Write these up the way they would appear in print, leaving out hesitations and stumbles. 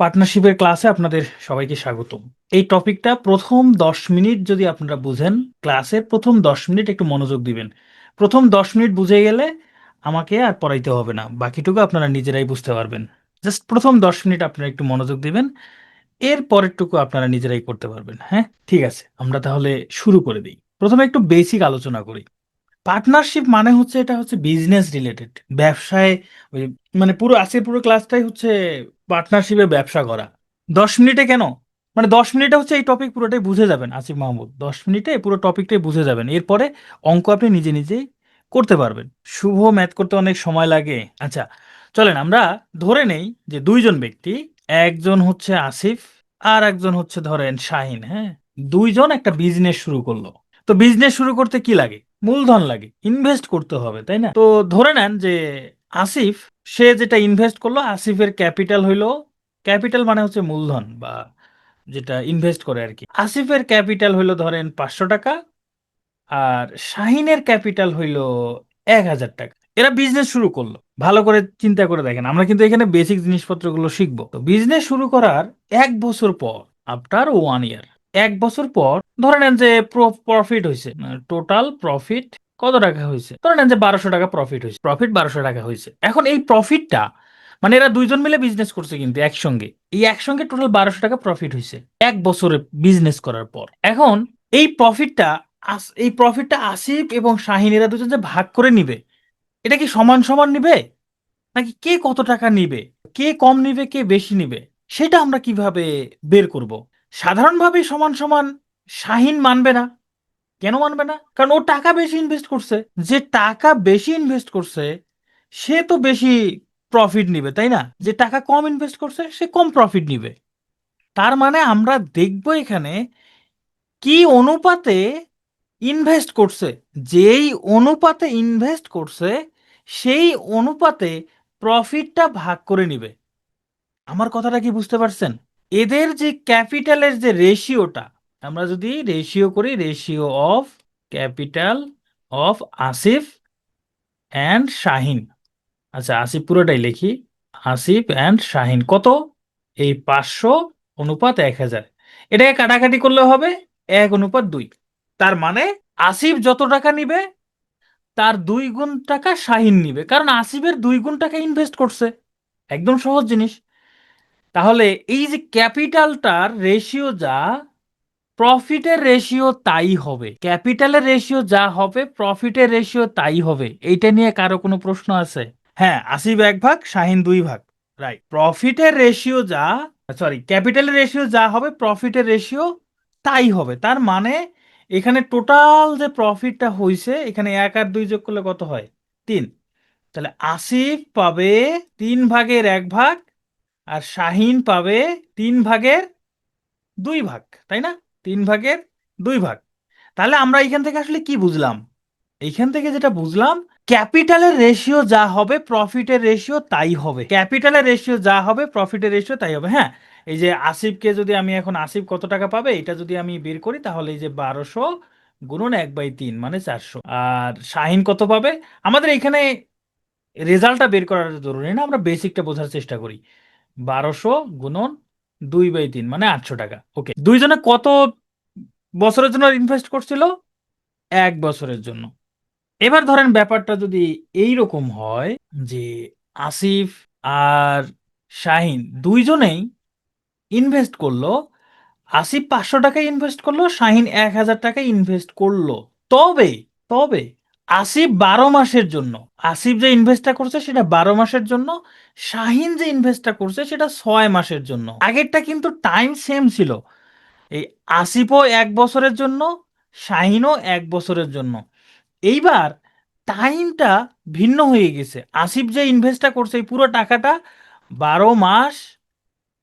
পার্টনারশিপের ক্লাসে আপনাদের সবাইকে স্বাগতম। এই টপিকটা প্রথম 10 মিনিট যদি আপনারা বুঝেন, ক্লাসের প্রথম 10 মিনিট একটু মনোযোগ দিবেন। প্রথম 10 মিনিট বুঝে গেলে আমাকে আর পড়াইতে হবে না, বাকিটুকু আপনারা নিজেরাই বুঝতে পারবেন। জাস্ট প্রথম 10 মিনিট আপনারা একটু মনোযোগ দিবেন, এর পরেরটুকু আপনারা নিজেরাই করতে পারবেন। হ্যাঁ, ঠিক আছে, আমরা তাহলে শুরু করে দিই। প্রথমে একটু বেসিক আলোচনা করি। পার্টনারশিপ মানে হচ্ছে, এটা হচ্ছে বিজনেস রিলেটেড, ব্যবসায় ওই মানে পুরো আজকের পুরো ক্লাসটাই হচ্ছে পার্টনারশিপে ব্যবসা করা। 10 মিনিটে কেন, মানে 10 মিনিটে হচ্ছে এই টপিক পুরোটাই বুঝে যাবেন। আসিফ মাহমুদ 10 মিনিটে পুরো টপিকটাই বুঝে যাবেন, এরপরে অঙ্ক আপনি নিজে নিজেই করতে পারবেন। শুভ ম্যাথ করতে অনেক সময় লাগে। আচ্ছা, চলেন আমরা ধরে নেই যে দুইজন ব্যক্তি, একজন হচ্ছে আসিফ আর একজন হচ্ছে ধরেন শাহিন। হ্যাঁ, দুইজন একটা বিজনেস শুরু করলো। তো বিজনেস শুরু করতে কি লাগে? মূলধন লাগে, ইনভেস্ট করতে হবে, তাই না? তো ধরে নেন যে আসিফ, সে যেটা ইনভেস্ট করলো, আসিফের ক্যাপিটাল হইলো, ক্যাপিটাল মানে হচ্ছে মূলধন বা যেটা ইনভেস্ট করে আর কি। আসিফের ক্যাপিটাল হইলো ধরেন 500 টাকা, আর শাহিনের ক্যাপিটাল হইলো 1000 টাকা। এরা বিজনেস শুরু করলো। ভালো করে চিন্তা করে দেখেন, আমরা কিন্তু এখানে বেসিক জিনিসপত্রগুলো শিখবো। তো বিজনেস শুরু করার 1 বছর পর, আফটার 1 ইয়ার, 1 বছর পর ধরে নেন যে প্রফিট হয়েছে। টোটাল প্রফিট কত টাকা হয়েছে? ধরে নেন যে 1200 টাকা প্রফিট হয়েছে। প্রফিট 1200 টাকা হয়েছে। এখন এই প্রফিটটা, মানে এরা দুইজন মিলে বিজনেস করছে কিন্তু একসঙ্গে, এই একসঙ্গে টোটাল 1200 টাকা প্রফিট হয়েছে 1 বছরে বিজনেস করার পর। এখন এই প্রফিটটা, এই প্রফিটটা আসিফ এবং শাহিন এরা দুজন যে ভাগ করে নিবে, এটা কি সমান সমান নিবে, নাকি কে কত টাকা নিবে, কে কম নিবে কে বেশি নিবে, সেটা আমরা কিভাবে বের করব? সাধারণভাবে সমান সমান শাহিন মানবে না। কেন মানবে না? কারণ ও টাকা বেশি ইনভেস্ট করছে। যে টাকা বেশি ইনভেস্ট করছে সে তো বেশি প্রফিট নিবে, তাই না? যে টাকা কম ইনভেস্ট করছে সে কম প্রফিট নিবে। তার মানে আমরা দেখব এখানে কি অনুপাতে ইনভেস্ট করছে। যেই অনুপাতে ইনভেস্ট করছে সেই অনুপাতে প্রফিটটা ভাগ করে নিবে। আমার কথাটা কি বুঝতে পারছেন? এদের যে ক্যাপিটালের যে রেশিওটা, আমরা যদি রেশিও করি, ratio of capital of Asif and Shahin. আচ্ছা, আসিফ পুরোটাই লিখি। আসিফ অ্যান্ড শাহিন কত? এই 500 অনুপাত 1000। এটাকে কাটাকাটি করলে হবে 1:2। তার মানে আসিফ যত টাকা নিবে তার 2 গুণ টাকা শাহিন নিবে, কারণ আসিফের 2 গুণ টাকা ইনভেস্ট করছে। একদম সহজ জিনিস। তাহলে এই যে ক্যাপিটালটার রেশিও যা, প্রফিটের রেশিও তাই হবে। ক্যাপিটালের রেশিও যা হবে প্রফিটের রেশিও তাই হবে। এইটা নিয়ে কারো কোনো প্রশ্ন আছে? হ্যাঁ, আসিফ 1 ভাগ, শাহিন 2 ভাগ। রাইট। প্রফিটের রেশিও যা, সরি, ক্যাপিটালের রেশিও যা হবে প্রফিটের রেশিও তাই হবে। তার মানে এখানে টোটাল যে প্রফিটটা হয়েছে, এখানে 1 আর 2 যোগ করলে কত হয়? 3। তাহলে আসিফ পাবে 3 ভাগের 1 ভাগ, আর শাহিন পাবে 3 ভাগের 2 ভাগ, তাই না? 3 ভাগের 2 ভাগ। তাহলে আমরা এইখান থেকে আসলে কি বুঝলাম? এইখান থেকে যেটা বুঝলাম, ক্যাপিটালের রেশিও যা হবে প্রফিটের রেশিও তাই হবে। ক্যাপিটালের রেশিও যা হবে প্রফিটের রেশিও তাই হবে। হ্যাঁ, এই যে আসিফকে যদি আমি এখন, আসিফ কত টাকা পাবে এটা যদি আমি বের করি, তাহলে এই যে 1200 × 1/3 মানে 400। আর শাহিন কত পাবে? আমাদের এখানে রেজাল্টটা বের করার জরুরি না, আমরা বেসিকটা বোঝার চেষ্টা করি। 1200 × 2/3 মানে 800 টাকা। ওকে, দুইজনে কত বছরের জন্য ইনভেস্ট করছিল? 1 বছরের জন্য। এবার ধরেন ব্যাপারটা যদি এই রকম হয় যে আসিফ আর শাহিন দুইজনেই ইনভেস্ট করলো, আসিফ 500 টাকা ইনভেস্ট করলো, শাহিন 1000 টাকা ইনভেস্ট করলো। তবে তবে আসিফ 12 মাসের জন্য, আসিফ যে ইনভেস্টটা করছে সেটা 12 মাসের জন্য, শাহিন যে ইনভেস্টটা করছে সেটা 6 মাসের জন্য। আগেরটা কিন্তু টাইম সেম ছিল। এই আসিফও 1 বছরের জন্য, শাহিনও 1 বছরের জন্য। এইবার টাইমটা ভিন্ন হয়ে গেছে। আসিফ যে ইনভেস্টটা করছে এই পুরো টাকাটা 12 মাস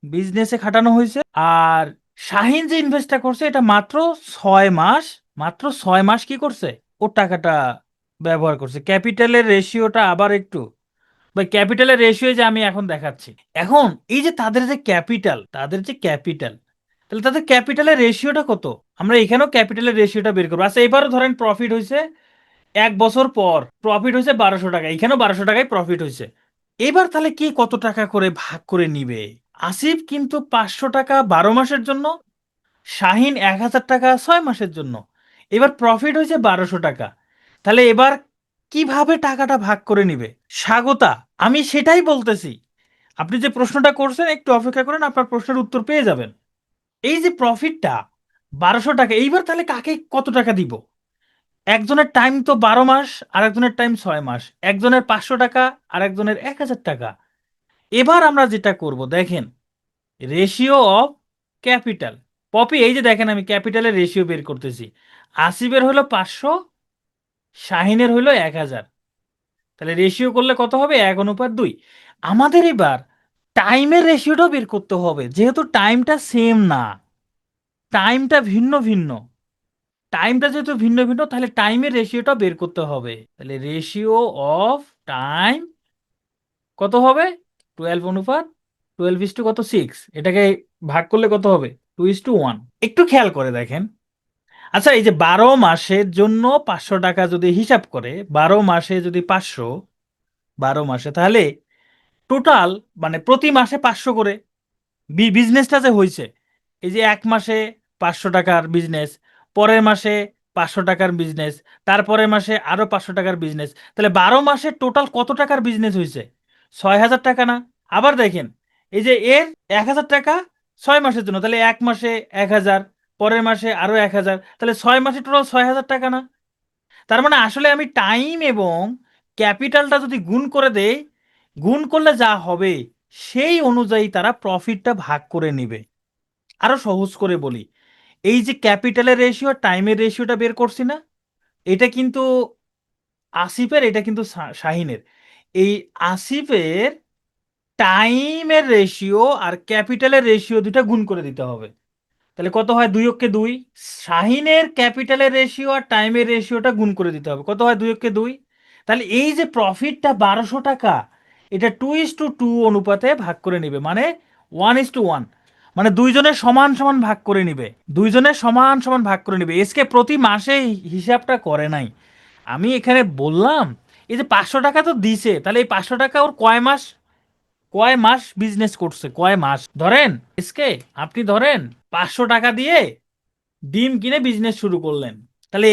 বিজনেসে খাটানো হয়েছে, আর শাহিন যে ইনভেস্টটা করছে এটা মাত্র 6 মাস। মাত্র 6 মাস কি করছে, ওর টাকাটা ব্যবহার করছে। ক্যাপিটালের রেশিওটা আবার একটু, বা ক্যাপিটালের রেশিও যে আমি এখন দেখাচ্ছি। এখন এই যে তাদের যে ক্যাপিটাল, তাদের যে ক্যাপিটাল, তাহলে তাদের ক্যাপিটালের রেশিওটা কত? আমরা এখানেও ক্যাপিটালের রেশিওটা বের করবো। আচ্ছা, এবারও ধরেন প্রফিট হয়েছে 1 বছর পর, প্রফিট হয়েছে 1200 টাকা, এখানেও 1200 টাকায় প্রফিট হয়েছে। এবার তাহলে কি কত টাকা করে ভাগ করে নিবে? আসিফ কিন্তু 500 টাকা 12 মাসের জন্য, শাহিন 1000 টাকা 6 মাসের জন্য। এবার প্রফিট হয়েছে 1200 টাকা। তাহলে এবার কিভাবে টাকাটা ভাগ করে নিবে স্বাগতা? আমি সেটাই বলতেছি। আপনি যে প্রশ্নটা করছেন একটু অপেক্ষা করেন, আপনার প্রশ্নের উত্তর পেয়ে যাবেন। এই যে প্রফিটটা 1200 টাকা, এইবার তাহলে কাকে কত টাকা দিব? একজনের টাইম তো 12 মাস, আর একজনের টাইম 6 মাস। একজনের 500 টাকা, আর একজনের 1000 টাকা। এবার আমরা যেটা করব দেখেন, রেশিও অফ ক্যাপিটাল। পপি এই যে দেখেন আমি ক্যাপিটালের রেশিও বের করতেছি। আসিফের হলো 500, শাহিনের হলো 1000। তাহলে রেশিও করলে কত হবে? 1:2। আমাদের এবার টাইমের রেশিওটাও বের করতে হবে, যেহেতু টাইমটা সেম না, টাইমটা ভিন্ন ভিন্ন। টাইমটা যেহেতু ভিন্ন ভিন্ন, তাহলে টাইমের রেশিওটা বের করতে হবে। তাহলে রেশিও অফ টাইম কত হবে? 12:12 কত 6, এটাকে ভাগ করলে কত হবে? 2:1। একটু খেয়াল করে দেখেন। আচ্ছা, এই যে 12 মাসের জন্য 500 টাকা যদি হিসাব করে, 12 মাসে যদি 500, 12 মাসে তাহলে টোটাল মানে প্রতি মাসে 500 করে বিজনেসটা যে হয়েছে। এই যে 1 মাসে 500 টাকার বিজনেস, পরের মাসে 500 টাকার বিজনেস, তারপরের মাসে আরো 500 টাকার বিজনেস। তাহলে 12 মাসে টোটাল কত টাকার বিজনেস হয়েছে? 6,000 টাকা না? আবার দেখেন, এই যে এর 1,000 টাকা 6 মাসের জন্য, তাহলে 1 মাসে 1,000, পরের মাসে আরো 1,000, তাহলে 6 মাসে টোটাল 6,000 টাকা না? তার মানে আসলে আমি টাইম এবং ক্যাপিটালটা যদি গুণ করে দেই, গুণ করলে যা হবে সেই অনুযায়ী তারা প্রফিটটা ভাগ করে নেবে। আরো সহজ করে বলি, এই যে ক্যাপিটালের রেশিও টাইমের রেশিওটা বের করছি না, এটা কিন্তু আসিফের, এটা কিন্তু শাহিনের। এই আসিফের টাইমের রেশিও আর ক্যাপিটালের রেশিও দুটা গুণ করে দিতে হবে। তাহলে কত হয়? 2 × 2। শাহিনের ক্যাপিটালের রেশিও আর টাইমের রেশিওটা গুণ করে দিতে হবে। কত হয়? 2 × 2। তাহলে এই যে প্রফিটটা 1200 টাকা, এটা 2:2 অনুপাতে ভাগ করে নিবে, মানে 1:1। মানে দুইজনের সমান সমান ভাগ করে নিবে, দুইজনের সমান সমান ভাগ করে নিবে। এসকে প্রতি মাসে হিসাবটা করে নাই। আমি এখানে বললাম এই যে 500 টাকা তো দিছে, তাহলে এই 500 টাকা ওর কয় মাস, কয় মাস বিজনেস করছে, কয় মাস ধরেন। এসকে আপনি ধরেন 500 টাকা দিয়ে ডিম কিনে বিজনেস শুরু করলেন। তাহলে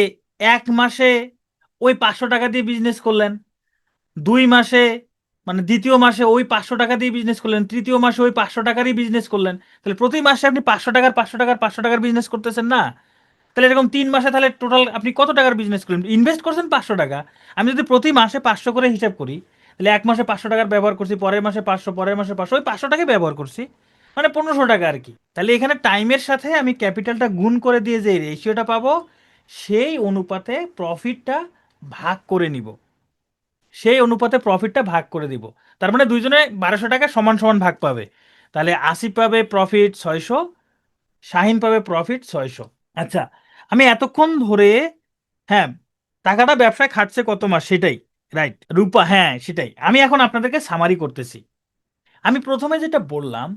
1 মাসে ওই 500 টাকা দিয়ে বিজনেস করলেন, 2 মাসে মানে দ্বিতীয় মাসে ওই 500 টাকা দিয়ে বিজনেস করলেন, তৃতীয় মাসে ওই 500 টাকারই বিজনেস করলেন। তাহলে প্রতি মাসে আপনি 500 টাকার 500 টাকার 500 টাকার বিজনেস করতেছেন না? তাহলে এরকম 3 মাসে তাহলে টোটাল আপনি কত টাকার বিজনেস করলেন? ইনভেস্ট করছেন 500 টাকা। আমি যদি প্রতি মাসে 500 করে হিসাব করি, তাহলে 1 মাসে 500 টাকার ব্যবহার করছি, পরের মাসে 500, পরের মাসে 500, ওই 500 টাকাই ব্যবহার করছি, মানে 1500 টাকা আর কি। তাহলে এখানে টাইমের সাথে আমি ক্যাপিটালটা গুণ করে দিয়ে যে রেশিওটা পাবো, সেই অনুপাতে প্রফিটটা ভাগ করে নিব, সেই অনুপাতে প্রফিটটা ভাগ করে দিব। তার মানে দুইজনে 1200 টাকা সমান সমান ভাগ পাবে। তাহলে আসিফ পাবে প্রফিট 600, শাহিন পাবে প্রফিট 600। আচ্ছা, আমি এতক্ষণ ধরে, হ্যাঁ, টাকাটা ব্যবসায় খাটছে কত মাস সেটাই, রাইট রূপা, হ্যাঁ সেটাই আমি এখন আপনাদেরকে সামারি করতেছি। আমি প্রথমে যেটা বললাম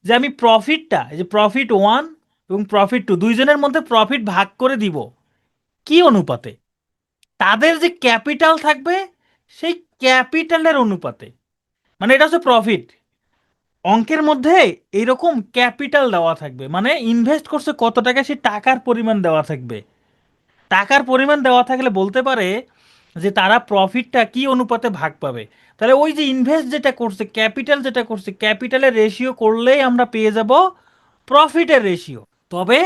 যে আমি প্রফিটটা, এই যে প্রফিট 1 এবং প্রফিট 2 দুইজনের মধ্যে প্রফিট ভাগ করে দিব কি অনুপাতে? তাদের যে ক্যাপিটাল থাকবে সেই ক্যাপিটালের অনুপাতে। মানে এটা হচ্ছে প্রফিট, অঙ্কের মধ্যে এইরকম ক্যাপিটাল দেওয়া থাকবে, মানে ইনভেস্ট করছে কত টাকা সেই টাকার পরিমাণ দেওয়া থাকবে। টাকার পরিমাণ দেওয়া থাকলে বলতে পারে যে তারা প্রফিটটা কি অনুপাতে ভাগ পাবে। তাহলে ওই যে ইনভেস্ট যেটা করছে, ক্যাপিটাল যেটা করছে, ক্যাপিটালের রেশিও করলেই আমরা পেয়ে যাব প্রফিটের রেশিও। তবে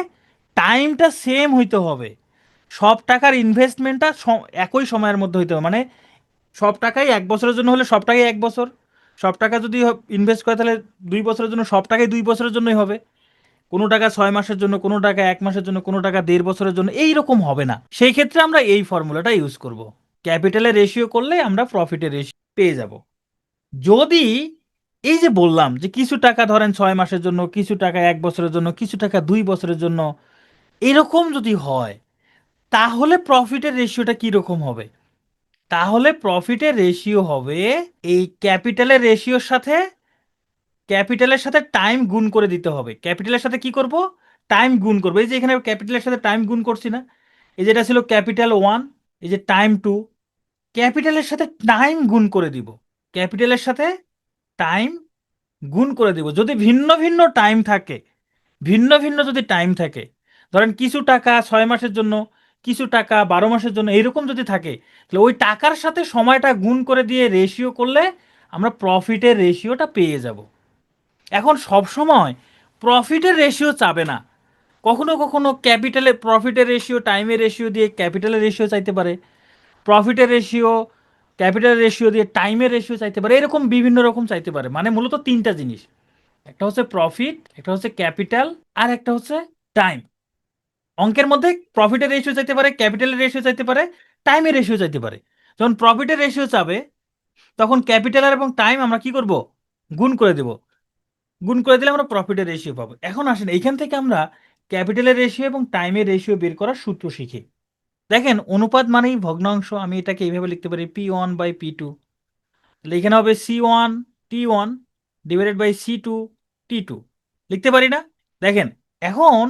টাইমটা সেম হইতে হবে, সব টাকার ইনভেস্টমেন্টটা একই সময়ের মধ্যে হইতে হবে। মানে সব টাকাই 1 বছরের জন্য হলে সব টাকাই 1 বছর, সব টাকা যদি ইনভেস্ট করে তাহলে 2 বছরের জন্য সব টাকাই 2 বছরের জন্যই হবে। কোনো টাকা 6 মাসের জন্য, কোনো টাকা 1 মাসের জন্য, কোনো টাকা 1.5 বছরের জন্য, এই রকম হবে না। সেই ক্ষেত্রে আমরা এই ফর্মুলাটা ইউজ করব, ক্যাপিটালের রেশিও করলে আমরা প্রফিটের রেশিও পেয়ে যাব। যদি এই যে বললাম যে কিছু টাকা ধরেন 6 মাসের জন্য, কিছু টাকা 1 বছরের জন্য, কিছু টাকা 2 বছরের জন্য, এরকম যদি হয়, তাহলে প্রফিটের রেশিওটা কি রকম হবে? তাহলে প্রফিটের রেশিও হবে এই ক্যাপিটালের সাথে টাইম গুণ করে দিতে হবে। ক্যাপিটালের সাথে কি করব? টাইম গুণ করবো। এই যে এখানে ক্যাপিটালের সাথে টাইম গুণ করছি না, এই যেটা ছিল ক্যাপিটাল 1, এই যে টাইম 2, ক্যাপিটালের সাথে টাইম গুণ করে দিব, ক্যাপিটালের সাথে টাইম গুণ করে দিব। যদি ভিন্ন ভিন্ন টাইম থাকে, ভিন্ন ভিন্ন যদি টাইম থাকে, ধরেন কিছু টাকা 6 মাসের জন্য, কিছু টাকা 12 মাসের জন্য, এইরকম যদি থাকে, তাহলে ওই টাকার সাথে সময়টা গুণ করে দিয়ে রেশিও করলে আমরা প্রফিটের রেশিওটা পেয়ে যাব। এখন সব সময় প্রফিটের রেশিও চাবে না, কখনো কখনো ক্যাপিটালের প্রফিটের রেশিও টাইমের রেশিও দিয়ে ক্যাপিটালের রেশিও চাইতে পারে, প্রফিটের রেশিও ক্যাপিটাল রেশিও দিয়ে টাইমের রেশিও চাইতে পারে, এরকম বিভিন্ন রকম চাইতে পারে। মানে মূলত তিনটা জিনিস, একটা হচ্ছে প্রফিট, একটা হচ্ছে ক্যাপিটাল, আর একটা হচ্ছে টাইম। অঙ্কের মধ্যে প্রফিটের রেশিও চাইতে পারে, ক্যাপিটালের রেশিও চাইতে পারে, টাইমের রেশিও চাইতে পারে। যখন প্রফিটের রেশিও চাবে তখন ক্যাপিটাল এবং টাইম আমরা কি করব, গুণ করে দেব। গুণ করে দিলে আমরা প্রফিটের রেশিও পাবো। এখন আসেন এইখান থেকে আমরা ক্যাপিটালের রেশিও এবং টাইমের রেশিও বের করার সূত্র শিখি। দেখেন অনুপাত মানেই ভগ্নাংশ, আমি এটাকে এইভাবে লিখতে পারি P1/P2, তাহলে এখানে হবে C1T1 ডিভাইডেড বাই C2T2, লিখতে পারি না? দেখেন এখন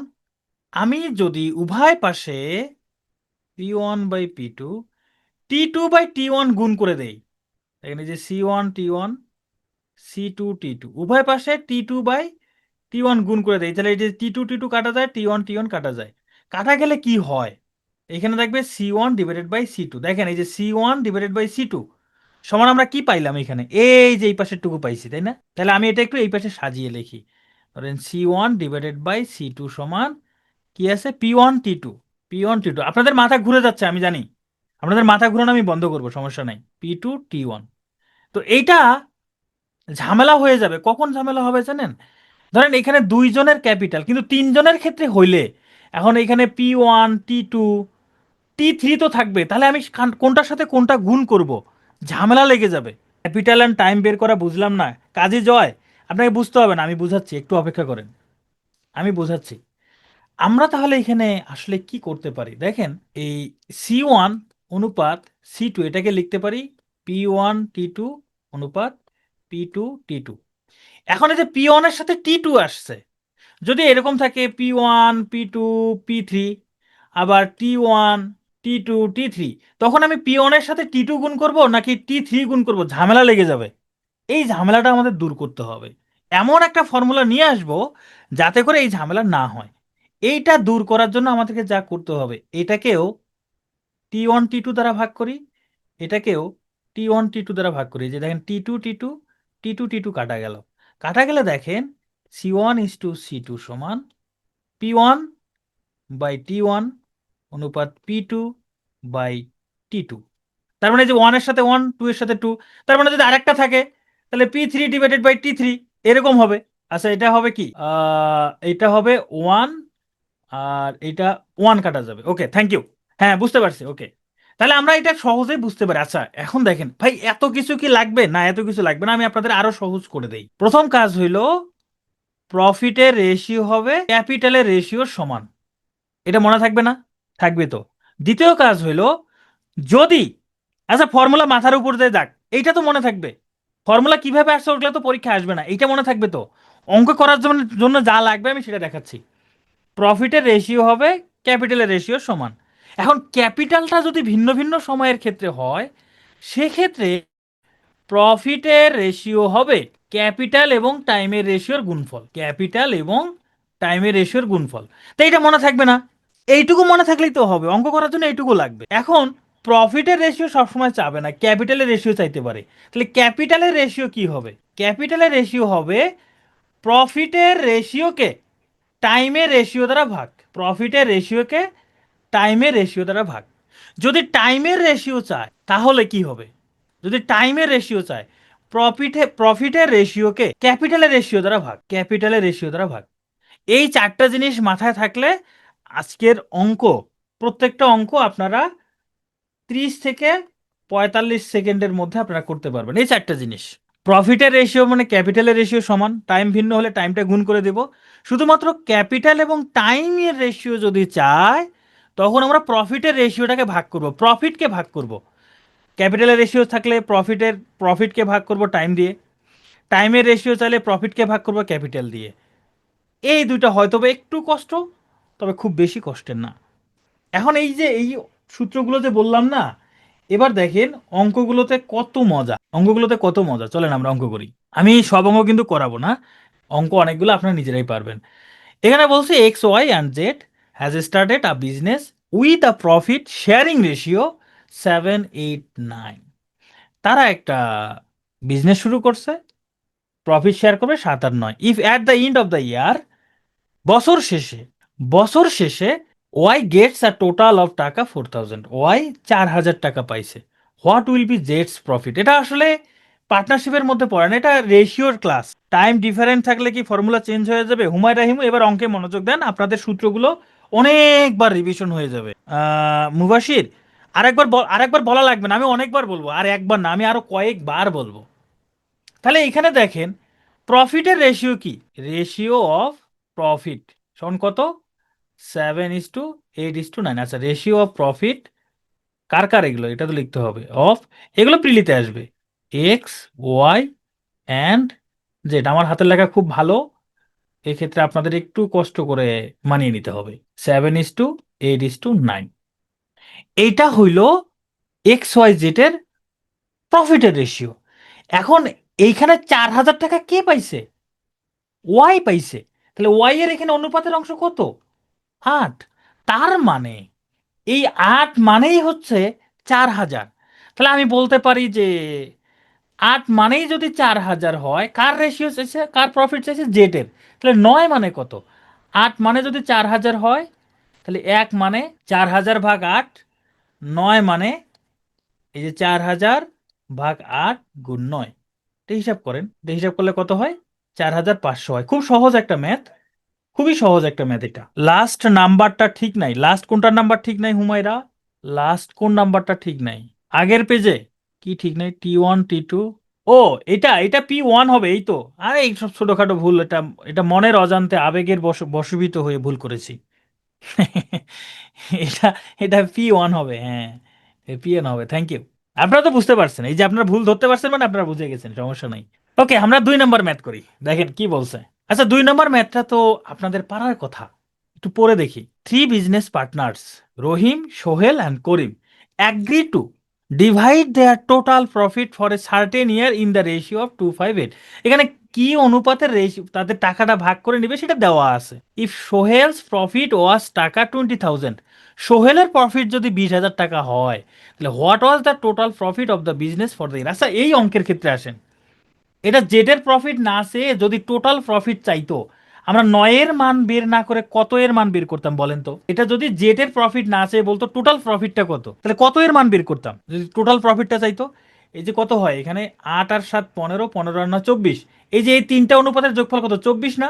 আমি যদি উভয় পাশে P1/P2 T2/T1 গুণ করে দেই, এখানে যে C1T1 C2T2 উভয় পাশে T2/T1 গুণ করে দেই, তাহলে এই যে T2T2 কাটা যায়, T1T1 কাটা যায়। কাটা গেলে কি হয়, এখানে দেখবে C1/C2। দেখেন এই যে C1/C2 সমান আমরা কি পাইলাম, এখানে এই যে এই পাশের টুকু পাইছি, তাই না? তাহলে আমি এটা একটু এই পাশে সাজিয়ে লিখি। ধরেন C1/C2 সমান কি আছে, P1T2। আপনাদের মাথা ঘুরে যাচ্ছে আমি জানি, আপনাদের মাথা ঘুরানো আমি বন্ধ করবো, সমস্যা নাই। P2T1, তো এইটা ঝামেলা হয়ে যাবে। কখন ঝামেলা হবে জানেন, ধরেন এখানে দুইজনের ক্যাপিটাল কিন্তু তিনজনের ক্ষেত্রে হইলে, এখন এখানে P1 T2 T3 তো থাকবে, তাহলে আমি কোনটার সাথে কোনটা গুণ করব, ঝামেলা লেগে যাবে। ক্যাপিটাল অ্যান্ড টাইম বের করা বুঝলাম না, কাজে জয়। আপনাকে বুঝতে হবে না, আমি বুঝাচ্ছি, একটু অপেক্ষা করেন, আমি বুঝাচ্ছি। আমরা তাহলে এখানে আসলে কি করতে পারি দেখেন, এই C1 অনুপাত C2 এটাকে লিখতে পারি P1T2 অনুপাত P2T2। এখন এই যে P1 এর সাথে T2 আসছে, যদি এরকম থাকে P1 P2 P3, আবার T1 T2 T3, তখন আমি P1 এর সাথে T2 গুণ করব নাকি T3 গুণ করব, ঝামেলা লেগে যাবে। এই ঝামেলাটা আমাদের দূর করতে হবে, এমন একটা ফর্মুলা নিয়ে আসব যাতে করে এই ঝামেলা না হয়। এইটা দূর করার জন্য আমাদেরকে যা করতে হবে, এটাকেও T1 T2 দ্বারা ভাগ করি, এটাকেও T1 T2 দ্বারা ভাগ করি। যে দেখেন T2 T2 কাটা গেল, কাটা গেলে দেখেন C1:C2 সমান P1/T1 অনুপাত P2/T2। তার মানে যে 1 এর সাথে 1, 2 এর সাথে 2, তার মানে যদি আরেকটা থাকে তাহলে P3/T3 এরকম হবে। আচ্ছা এটা হবে কি, এটা হবে 1, আর এটা 1 কাটা যাবে। ওকে, থ্যাংক ইউ। হ্যাঁ বুঝতে পারছি, ওকে। তাহলে আমরা এটা সহজেই বুঝতে পারি। আচ্ছা এখন দেখেন ভাই, এত কিছু কি লাগবে? না, এত কিছু লাগবে না, আমি আপনাদের আরো সহজ করে দেই। প্রথম কাজ হইলো প্রফিটের রেশিও হবে ক্যাপিটালের রেশিওর সমান, এটা মনে থাকবে না? থাকবে তো। দ্বিতীয় কাজ হইলো যদি, আচ্ছা ফর্মুলা মাথার উপর দিয়ে যাক, এইটা তো মনে থাকবে। ফর্মুলা কিভাবে আসছে ওগুলো তো পরীক্ষা আসবে না, এইটা মনে থাকবে তো। অঙ্ক করার জন্য যা লাগবে আমি সেটা দেখাচ্ছি। প্রফিটের রেশিও হবে ক্যাপিটালের রেশিওর সমান। এখন ক্যাপিটালটা যদি ভিন্ন ভিন্ন সময়ের ক্ষেত্রে হয়, সেক্ষেত্রে প্রফিটের রেশিও হবে ক্যাপিটাল এবং টাইমের রেশিওর গুণফল, ক্যাপিটাল এবং টাইমের রেশিওর গুণফল। তো এটা মনে থাকবে না, এইটুকু মনে থাকলেই তো হবে, অঙ্ক করার জন্য এইটুকু লাগবে। এখন প্রফিটের রেশিও সবসময় চাবে না, ক্যাপিটালের রেশিও চাইতে পারে। তাহলে ক্যাপিটালের রেশিও কি হবে, ক্যাপিটালের রেশিও হবে প্রফিটের রেশিওকে টাইমের রেশিও দ্বারা ভাগ, প্রফিটের রেশিওকে টাইমের রেশিও দ্বারা ভাগ। যদি টাইমের রেশিও চায় তাহলে কি হবে, যদি টাইমের রেশিও চায়, প্রফিটের রেশিওকে ক্যাপিটালের রেশিও দ্বারা ভাগ, ক্যাপিটালের রেশিও দ্বারা ভাগ। এই চারটা জিনিস মাথায় থাকলে আজকের অঙ্ক, প্রত্যেকটা অঙ্ক আপনারা 30 থেকে 45 সেকেন্ডের মধ্যে আপনারা করতে পারবেন। এই চারটা জিনিস, প্রফিটের রেশিও মানে ক্যাপিটালের রেশিও সমান, টাইম ভিন্ন হলে টাইমটা গুণ করে দেব। শুধুমাত্র ক্যাপিটাল এবং টাইমের রেশিও যদি চায়, তখন আমরা প্রফিটের রেশিওটাকে ভাগ করব, প্রফিটকে ভাগ করব। ক্যাপিটালের রেশিও থাকলে প্রফিটকে ভাগ করব টাইম দিয়ে, টাইমের রেশিও চাইলে প্রফিটকে ভাগ করব ক্যাপিটাল দিয়ে। এই দুইটা হয়তো বা একটু কষ্ট, তবে খুব বেশি কষ্টের না। এখন এই যে এই সূত্রগুলো যে বললাম না, এবার দেখেন অঙ্কগুলোতে কত মজা, অঙ্কগুলোতে কত মজা। চলেন আমরা অঙ্ক করি। আমি সব অঙ্ক কিন্তু করাবো না, অঙ্ক অনেকগুলো আপনারা নিজেরাই পারবেন। এখানে বলছে X Y and Z has started a business with a profit sharing ratio 7, 8, 9। তারা একটা বিজনেস শুরু করছে, প্রফিট শেয়ার করবে 7 আর 9। If at the end of the year, বছর শেষে, বছর শেষে Y gets a total of টাকা 4,000, ওয়াই 4,000 টাকা পাইছে, হোয়াট উইল বি জেডস প্রফিট? এটা আসলে পার্টনারশিপের মধ্যে পড়ে না, এটা রেশিওর ক্লাস। টাইম ডিফারেন্ট থাকলে কি ফর্মুলা চেঞ্জ হয়ে যাবে? হুমায়রা হিমু, এবার অঙ্কে মনোযোগ দেন, আপনাদের সূত্রগুলো অনেকবার রিভিশন হয়ে যাবে। মুবাশির, আরেকবার বলা লাগবে না, আমি অনেকবার বলবো, আর একবার না, আমি আরো কয়েকবার বলবো। তাহলে এখানে দেখেন প্রফিটের রেশিও কি, রেশিও অফ প্রফিট সমান কত, 7:8:9। আচ্ছা, রেশিও অফ প্রফিট কার কার, এগুলো এটা তো লিখতে হবে, অফ, এগুলো প্রিলিতে আসবে, এক্স ওয়াই অ্যান্ড জেড। আমার হাতের লেখা খুব ভালো, এক্ষেত্রে আপনাদের একটু কষ্ট করে মানিয়ে নিতে হবে। 7:8:9, এইটা হইল এক্স ওয়াই জেড এর প্রফিটের রেশিও। এখন এইখানে 4,000 টাকা কে পাইছে? ওয়াই পাইছে। তাহলে ওয়াই এর এখানে অনুপাতের অংশ কত? 8। তার মানে এই 8 মানেই হচ্ছে 4,000। তাহলে আমি বলতে পারি যে 8 মানেই যদি 4,000 হয়, কার রেশিও চাইছে, কার প্রফিট চাইছে, জেড এর। তাহলে 9 মানে কত? 8 মানে যদি 4,000 হয়, তাহলে 1 মানে 4,000/8, 9 মানে এই যে 4,000/8 গুণ 9। এটা হিসাব করেন, এটা হিসাব করলে কত হয়? 4,500 হয়। খুব সহজ একটা ম্যাথ, খুবই সহজ একটা ম্যাথ এটা। লাস্ট নাম্বারটা ঠিক নাই, লাস্ট কোনটার নাম্বার ঠিক নাই হুমায়রা? লাস্ট কোন নাম্বারটা ঠিক নাই আগের পেজে? কি ঠিক নাই? T1 T2? ও, এটা এটা P1 হবে, এই তো। আরে এইসব ছোটখাটো ভুল, এটা এটা মনের অজান্তে আবেগের বশীভূত হয়ে ভুল করেছি। এটা এটা P1 হবে, হ্যাঁ, পিএন হবে। Thank you. আপনারা তো বুঝতে পারছেন, এই যে আপনারা ভুল ধরতে পারছেন মানে আপনারা বুঝে গেছেন, সমস্যা নাই। ওকে, আমরা 2 নম্বর ম্যাথ করি, দেখেন কি বলছে। আচ্ছা, 2 নম্বর ম্যাথটা তো আপনাদের পারার কথা, একটু পড়ে দেখি। Three business partners, Rahim, Sohel and Karim, agree to divide their total profit for a certain year in the ratio of 2:5:8। এখানে কি অনুপাতের রেশিও তাদের টাকাটা ভাগ করে নেবে সেটা দেওয়া আছে। ইফ সোহেলস প্রফিট ওয়াজ টাকা 20,000, সোহেলের প্রফিট যদি 20,000 টাকা হয়, তাহলে what was the total profit of the business for the year? আচ্ছা, এই অঙ্কের ক্ষেত্রে আসেন, এটা জেডের প্রফিট না চেয়ে যদি টোটাল প্রফিট চাইতো, আমরা 9-এর মান বের না করে কত এর মান বের করতাম বলেন তো? এটা যদি জেডের প্রফিট না চেয়ে বলতো টোটাল প্রফিটটা কত, তাহলে কত এর মান বের করতাম যদি টোটাল প্রফিটটা চাইতো? এই যে কত হয় এখানে, 8 আর 7 15, 15 আর 9 24, এই যে এই তিনটা অনুপাতের যোগফল কত, 24 না?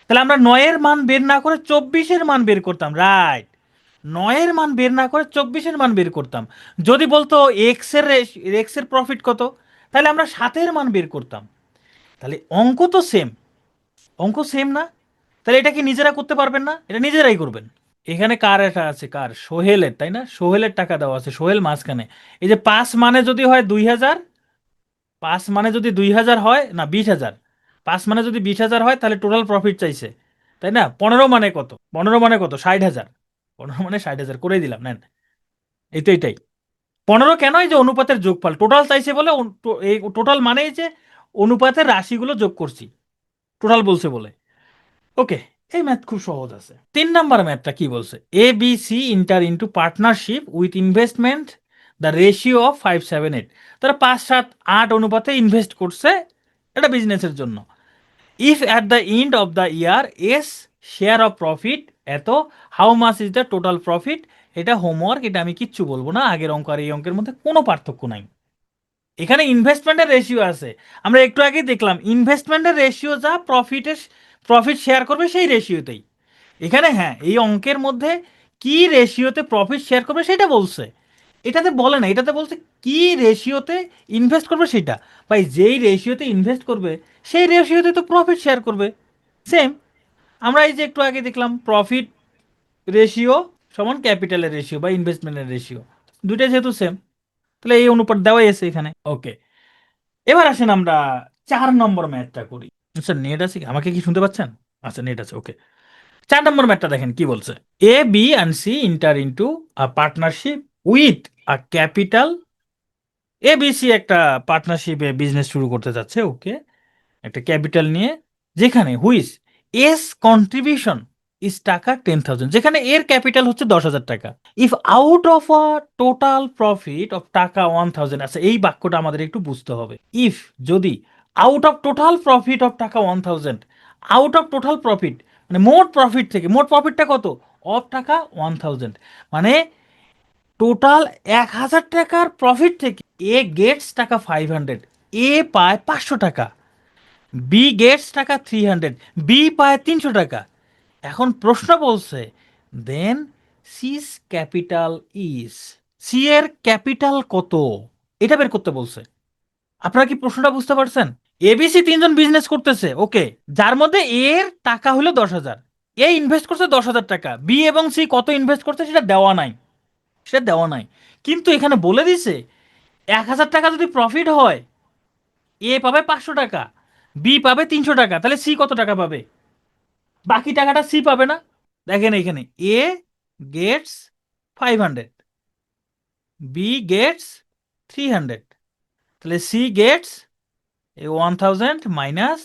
তাহলে আমরা 9-এর মান বের না করে 24-এর মান বের করতাম, রাইট। 9-এর মান বের না করে 24-এর মান বের করতাম। যদি বলতো এক্স এর প্রফিট কত, তাহলে আমরা 7-এর মান বের করতাম। তাহলে অঙ্ক তো সেম, অঙ্ক সেম না? তাহলে এটা কি নিজেরা করতে পারবেন না? এটা নিজেরাই করবেন। এখানে কার এটা আছে, কার, সোহেলের, তাই না? সোহেলের টাকা দেওয়া আছে, সোহেল মাঝখানে। এই যে 5 মানে যদি হয় 2,000, 5 মানে যদি 2,000 হয় না 20,000, 5 মানে যদি 20,000 হয় তাহলে টোটাল প্রফিট চাইছে, তাই না? 15 মানে কত, 15 মানে কত, 60,000, 15 মানে 60,000 করেই দিলাম, নেন। এই তো এটাই 15 কেন, এই যে অনুপাতের যোগফল, টোটাল চাইছে বলে এই টোটাল মানে এই যে অনুপাতের রাশিগুলো যোগ করছি, টোটাল বলছে বলে। ওকে, এই ম্যাথ খুব সহজ আছে। 3 নাম্বার ম্যাথটা কি বলছে? A B C inter into partnership with investment the ratio of 5:7:8। তারা 5, 7, 8 অনুপাতে ইনভেস্ট করছে এটা বিজনেসের জন্য। If at the end of the year S share of profit এত, how much is the total profit? এটা হোমওয়ার্ক, এটা আমি কিচ্ছু বলবো না, আগের অঙ্ক আর এই অঙ্কের মধ্যে কোনো পার্থক্য নাই। এখানে ইনভেস্টমেন্টের রেশিও আছে, আমরা একটু আগে দেখলাম ইনভেস্টমেন্টের রেশিও যা প্রফিট শেয়ার করবে সেই রেশিওতেই। এখানে হ্যাঁ, এই অঙ্কের মধ্যে কি রেশিওতে প্রফিট শেয়ার করবে সেটা বলছে, এটাতে বলে না, এটাতে বলছে কি রেশিওতে ইনভেস্ট করবে সেটা। ভাই, যেই রেশিওতে ইনভেস্ট করবে সেই রেশিওতে তো প্রফিট শেয়ার করবে। সেম, আমরা এই যে একটু আগে দেখলাম প্রফিট রেশিও সমান ক্যাপিটালের রেশিও বা ইনভেস্টমেন্টের রেশিও, দুইটা যেহেতু সেম, তাহলে এই অনুপাত দেওয়াই আছে এখানে। ওকে, এবার আসেন আমরা 4 নম্বর ম্যাথটা করি। আচ্ছা, নেট আছে কি? আমাকে কি শুনতে পাচ্ছেন? আচ্ছা, নেট আছে, ওকে। 4 নম্বর ম্যাথটা দেখেন কি বলছে। A B and C inter into a partnership with a capital. A B C একটা পার্টনারশিপে বিজনেস শুরু করতে যাচ্ছে, ওকে। একটা ক্যাপিটাল নিয়ে, যেখানে হুইস এস কন্ট্রিবিউশন ইজ টাকা 10,000, যেখানে এর ক্যাপিটাল হচ্ছে 10,000 টাকা। If out of a total profit of টাকা 1,000, আচ্ছা এই বাক্যটা আমাদের একটু বুঝতে হবে। ইফ, যদি, out of total profit of টাকা 1,000, আউট অফ টোটাল প্রফিট মানে মোট প্রফিট থেকে, মোট প্রফিটটা কত, অফ টাকা 1,000, মানে টোটাল 1,000 টাকার প্রফিট থেকে এ গেটস টাকা 500, এ পায় 500 টাকা, বি গেটস টাকা 300, বি পায় 300 টাকা। এখন প্রশ্ন বলছে দেন সিস ক্যাপিটাল ইজ, সি এর ক্যাপিটাল কত, এটা বের করতে বলছে। আপনারা কি প্রশ্নটা বুঝতে পারছেন? এবিসি তিনজন বিজনেস করতেছে, ওকে, যার মধ্যে এর টাকা হলো 10,000, এ ইনভেস্ট করছে 10,000 টাকা, বি এবং সি কত ইনভেস্ট করছে সেটা দেওয়া নাই, সেটা দেওয়া নাই, কিন্তু এখানে বলে দিছে 1,000 টাকা যদি প্রফিট হয়, এ পাবে 500 টাকা, বি পাবে 300 টাকা, তাহলে সি কত টাকা পাবে? বাকি টাকাটা সি পাবে না? দেখেন এখানে এ গেটস 500, বি গেটস 300, তাহলে সি গেটস 1,000 মাইনাস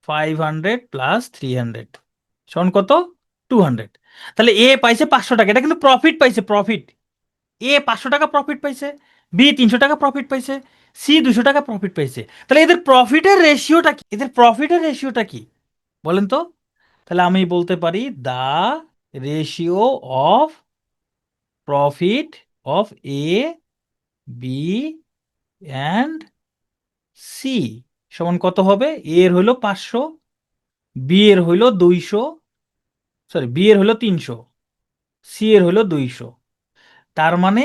500 প্লাস 300 সমান কত? 200। তাহলে এ পাইছে 500 টাকা, এটা কিন্তু প্রফিট পাইছে, প্রফিট। এ 500 টাকা প্রফিট পাইছে, বি 300 টাকা প্রফিট পাইছে, সি 200 টাকা প্রফিট পাইছে। তাহলে এদের প্রফিটের রেশিওটা কি, এদের প্রফিটের রেশিওটা কি বলেন তো? তাহলে আমি বলতে পারি the ratio of profit of A, B and C সমান কত হবে? এ এর হইল 500, বি এর হইল 200, সরি বি এর হইল 300, সি এর হইল 200। তার মানে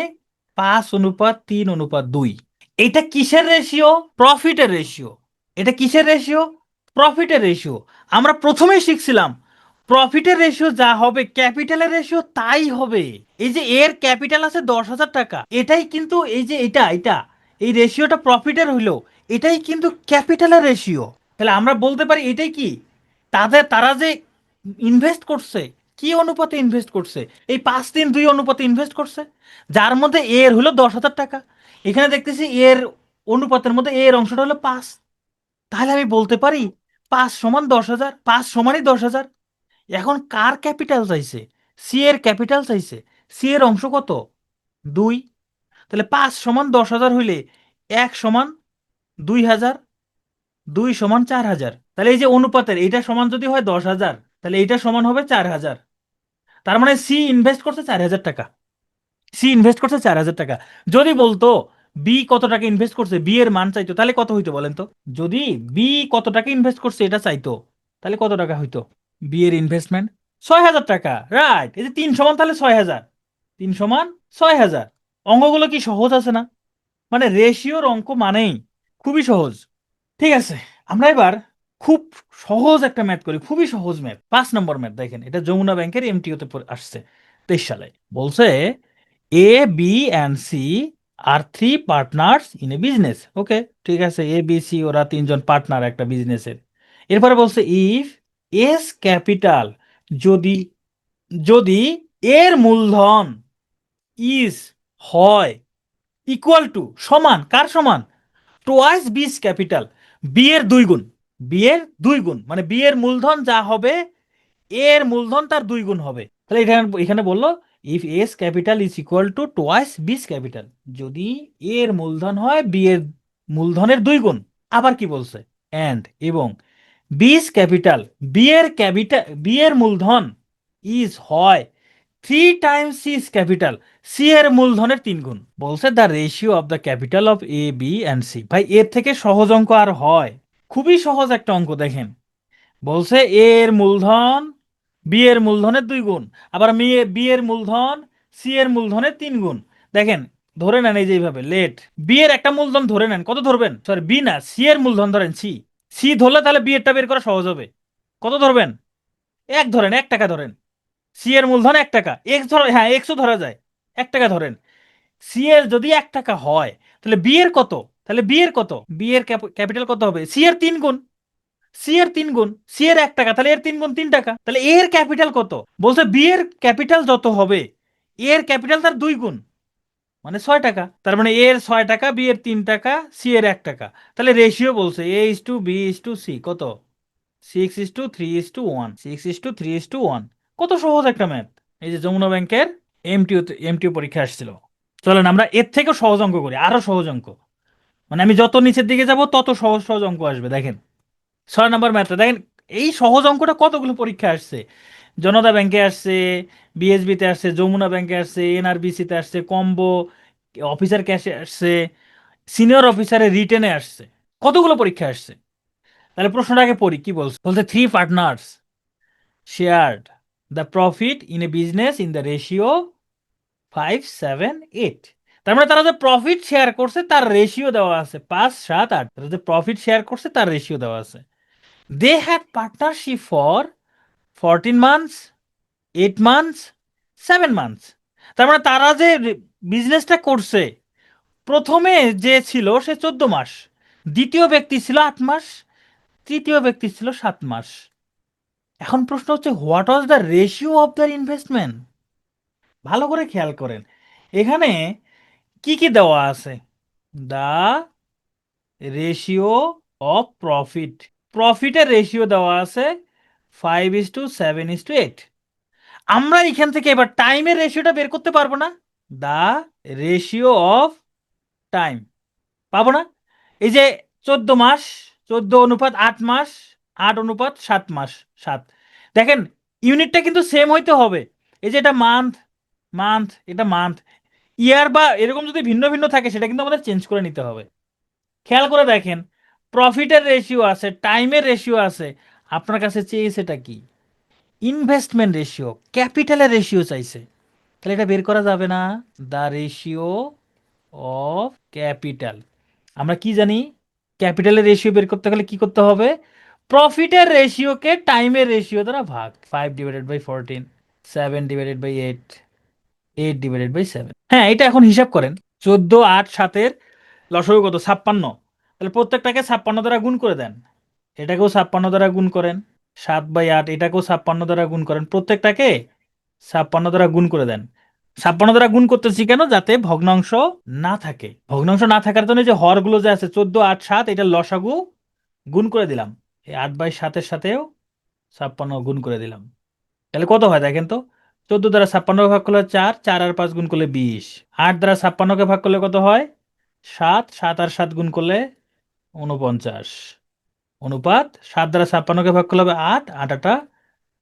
5:3:2। এটা কিসের রেশিও? প্রফিটের রেশিও। এটা কিসের রেশিও? প্রফিটের রেশিও। আমরা প্রথমেই শিখছিলাম প্রফিটের রেশিও যা হবে ক্যাপিটালের রেশিও তাই হবে। এই যে এর ক্যাপিটাল আছে 10,000 টাকা, এটাই কিন্তু এই যে এটা এটা এই রেশিওটা প্রফিটের হইলো, এটাই কিন্তু ক্যাপিটালের রেশিও। তাহলে আমরা বলতে পারি এটাই কি, তারা যে ইনভেস্ট করছে, কি অনুপাতে ইনভেস্ট করছে? এই 5:3:2 অনুপাতে ইনভেস্ট করছে, যার মধ্যে এর হলো 10,000 টাকা। এখানে দেখতেছি এর অনুপাতের মধ্যে এর অংশটা হলো 5, তাহলে আমি বলতে পারি 5 = 10,000, 5 = 10,000। এখন কার ক্যাপিটাল চাইছে? সি এর ক্যাপিটাল চাইছে, সি এর অংশ কত? 2। তাহলে 5 = 10,000 হইলে 1 = 2,000, 2 = 4,000। তাহলে এই যে অনুপাতের এইটা সমান যদি হয় 10,000, তাহলে এইটা সমান হবে 4,000। তার মানে সি ইনভেস্ট করছে 4,000 টাকা, সি ইনভেস্ট করছে 4,000 টাকা। যদি বলতো বি কত টাকা ইনভেস্ট করছে, বি এর মান চাইতো, তাহলে কত হইতো বলেন তো? যদি বি কত টাকা ইনভেস্ট করছে এটা চাইতো, তাহলে কত টাকা হইতো? বি এর ইনভেস্টমেন্ট 6,000 টাকা, রাইট। এই যে 3 সমান তাহলে 6,000, 3 সমান 6,000। অঙ্কগুলো কি সহজ আছে না? মানে রেশিওর অঙ্ক মানেই খুবই সহজ। ঠিক আছে, আমরা এবার খুব সহজ একটা ম্যাথ করি, খুবই সহজ ম্যাথ, 5 নম্বর ম্যাথ। দেখেন এটা যমুনা ব্যাংকের এমটিওতে আসছে 23 সালে। বলছে A, B and C are three partners in a business, okay, ঠিক আছে, এ বি সি ওরা তিনজন পার্টনার একটা বিজনেসের। এরপরে বলছে ইফ এস ক্যাপিটাল, যদি যদি এর মূলধন ইজ হয় ইকুয়াল টু সমান, কার সমান? টোয়াইস বিস ক্যাপিটাল, বি এর 2 গুণ, বি এর 2 গুণ, মানে বি এর মূলধন যা হবে এর মূলধন তার 2 গুণ হবে। তাহলে এখানে এখানে বললো if S capital is equal to twice বিস ক্যাপিটাল, যদি এর মূলধন হয় বি এর মূলধনের 2 গুণ। আবার কি বলছে? অ্যান্ড, এবং বিস ক্যাপিটাল, বি এর মূলধন ইজ হয় 3 টাইমস সিস ক্যাপিটাল, সি এর মূলধনের 3 গুণ। বলছে the ratio of the capital of A, B and C. ভাই এর থেকে সহজ অঙ্ক আর হয়? খুবই সহজ একটা অঙ্ক। দেখেন বলছে এ এর মূলধন বি এর মূলধনের 2 গুণ, আবার বি এর মূলধন সি এর মূলধনের 3 গুণ। দেখেন ধরে নেন এই যে এইভাবে লেট বি এর একটা মূলধন ধরে নেন, কত ধরবেন? সরি বি না, সি এর মূলধন ধরেন, সি, সি ধরলে তাহলে বি এরটা বের করা সহজ হবে। কত ধরবেন? 1 ধরেন, 1 টাকা ধরেন। সি এর মূলধন 1 টাকা, এক্স ধর, হ্যাঁ এক্সও ধরা যায়। 1 টাকা ধরেন। সি এর যদি 1 টাকা হয় তাহলে বি এর কত? তাহলে বি এর কত? বি এর ক্যাপিটাল কত হবে? সি এর 3 গুণ, সি এর 3 গুণ, সি এর 1 টাকা, তাহলে এর 3 গুণ 3 টাকা। তাহলে এর ক্যাপিটাল কত? বলছে বি এর ক্যাপিটাল যত হবে এর ক্যাপিটাল তার 2 গুণ। মানে 6 টাকা। তার মানে এর 6 টাকা, বি এর 3 টাকা, সি এর 1 টাকা। তাহলে রেশিও বলছে A:B:C কত? 6:3:1, 6:3:1। কত সহজ একটা ম্যাথ। এই যে যমুনা ব্যাংকের এমটিও পরীক্ষা আসছিল। চলেন আমরা এর থেকেও সহজ অঙ্ক করি, আরো সহজ অঙ্ক। মানে আমি যত নিচের দিকে যাব তত সহজ সহজ অঙ্ক আসবে। দেখেন 6 নম্বর ম্যাথটা দেখেন। এই সহজ অঙ্কটা কতগুলো পরীক্ষা আসছে। জনতা ব্যাংকে আসছে, বিএসবিতে আসছে, যমুনা ব্যাংকে আসছে, এনআরবিসিতে আসছে, কম্বো অফিসার ক্যাশে আসছে, সিনিয়র অফিসারের রিটেনে আসছে। কতগুলো পরীক্ষা আসছে। তাহলে প্রশ্নটা আগে পড়ি কি বলছে। বলছে three partners shared the profit in a business in the ratio 5:7:8। তার মানে তারা যে প্রফিট শেয়ার করছে তার রেশিও দেওয়া আছে 5:7:8। তারা যে প্রফিট শেয়ার করছে তার রেশিও দেওয়া আছে। They had partnership for 14 months, 8 months, 7 months। তার মানে তারা যে বিজনেসটা করছে, প্রথমে যে ছিল সে 14 মাস, দ্বিতীয় ব্যক্তি ছিল 8 মাস, তৃতীয় ব্যক্তি ছিল 7 মাস। এখন প্রশ্ন হচ্ছে what was the ratio of the investment. ভালো করে খেয়াল করেন এখানে কি কি দেওয়া আছে। দা রেশিও অফ প্রফিট, প্রফিটের রেশিও দেওয়া আছে 5:7:8। আমরা এখান থেকে এবার টাইমের রেশিওটা বের করতে পারবো না। দা রেশিও অফ টাইম পাবো না। এই যে 14 মাস, 14:8 মাস, 8:7 মাস, 7। দেখেন ইউনিটটা কিন্তু সেম হইতে হবে। এই যে এটা মান্থ, মান্থ, এটা মান্থ, ইয়ার বা এরকম যদি ভিন্ন ভিন্ন থাকে সেটা কিন্তু আমাদের চেঞ্জ করে নিতে হবে। খেয়াল করে দেখেন প্রফিটের রেশিও আছে, টাইমের রেশিও আছে, আপনার কাছে চেয়েছেটা কি? ইনভেস্টমেন্ট রেশিও, ক্যাপিটালের রেশিও চাইছে। তাহলে এটা বের করা যাবে না। The ratio of capital. আমরা কি জানি ক্যাপিটালের রেশিও বের করতে গেলে কি করতে হবে? প্রফিটের রেশিওকে টাইমের রেশিও দ্বারা ভাগ, 5/14, 7/8, 8/7। হ্যাঁ এটা এখন হিসাব করেন। 14, 8, 7-এর লসাগু কত? 56। তাহলে প্রত্যেকটাকে 56 দ্বারা গুণ করে দেন। এটাকেও 56 দ্বারা গুণ করেন। 7/8 এটাকেও 56 দ্বারা গুণ করেন। প্রত্যেকটাকে 56 দ্বারা গুণ করে দেন। 56 দ্বারা গুণ করতেছি কেন? যাতে ভগ্নাংশ না থাকে। ভগ্নাংশ না থাকার জন্য যে হরগুলো যে আছে 14, 8, 7, এটার লসাগু গুণ করে দিলাম। এই 8/7-এর সাথেও 56 গুণ করে দিলাম। তাহলে কত হয় দেখেন তো। 14 দ্বারা 56কে ভাগ করলে 4, 4 আর 5 গুণ করলে 20। 8 দ্বারা 56কে ভাগ করলে কত হয়? 7, 7 আর 7 গুণ করলে 49। অনুপাত 7 দ্বারা 56কে ভাগ করলে হবে 8, 8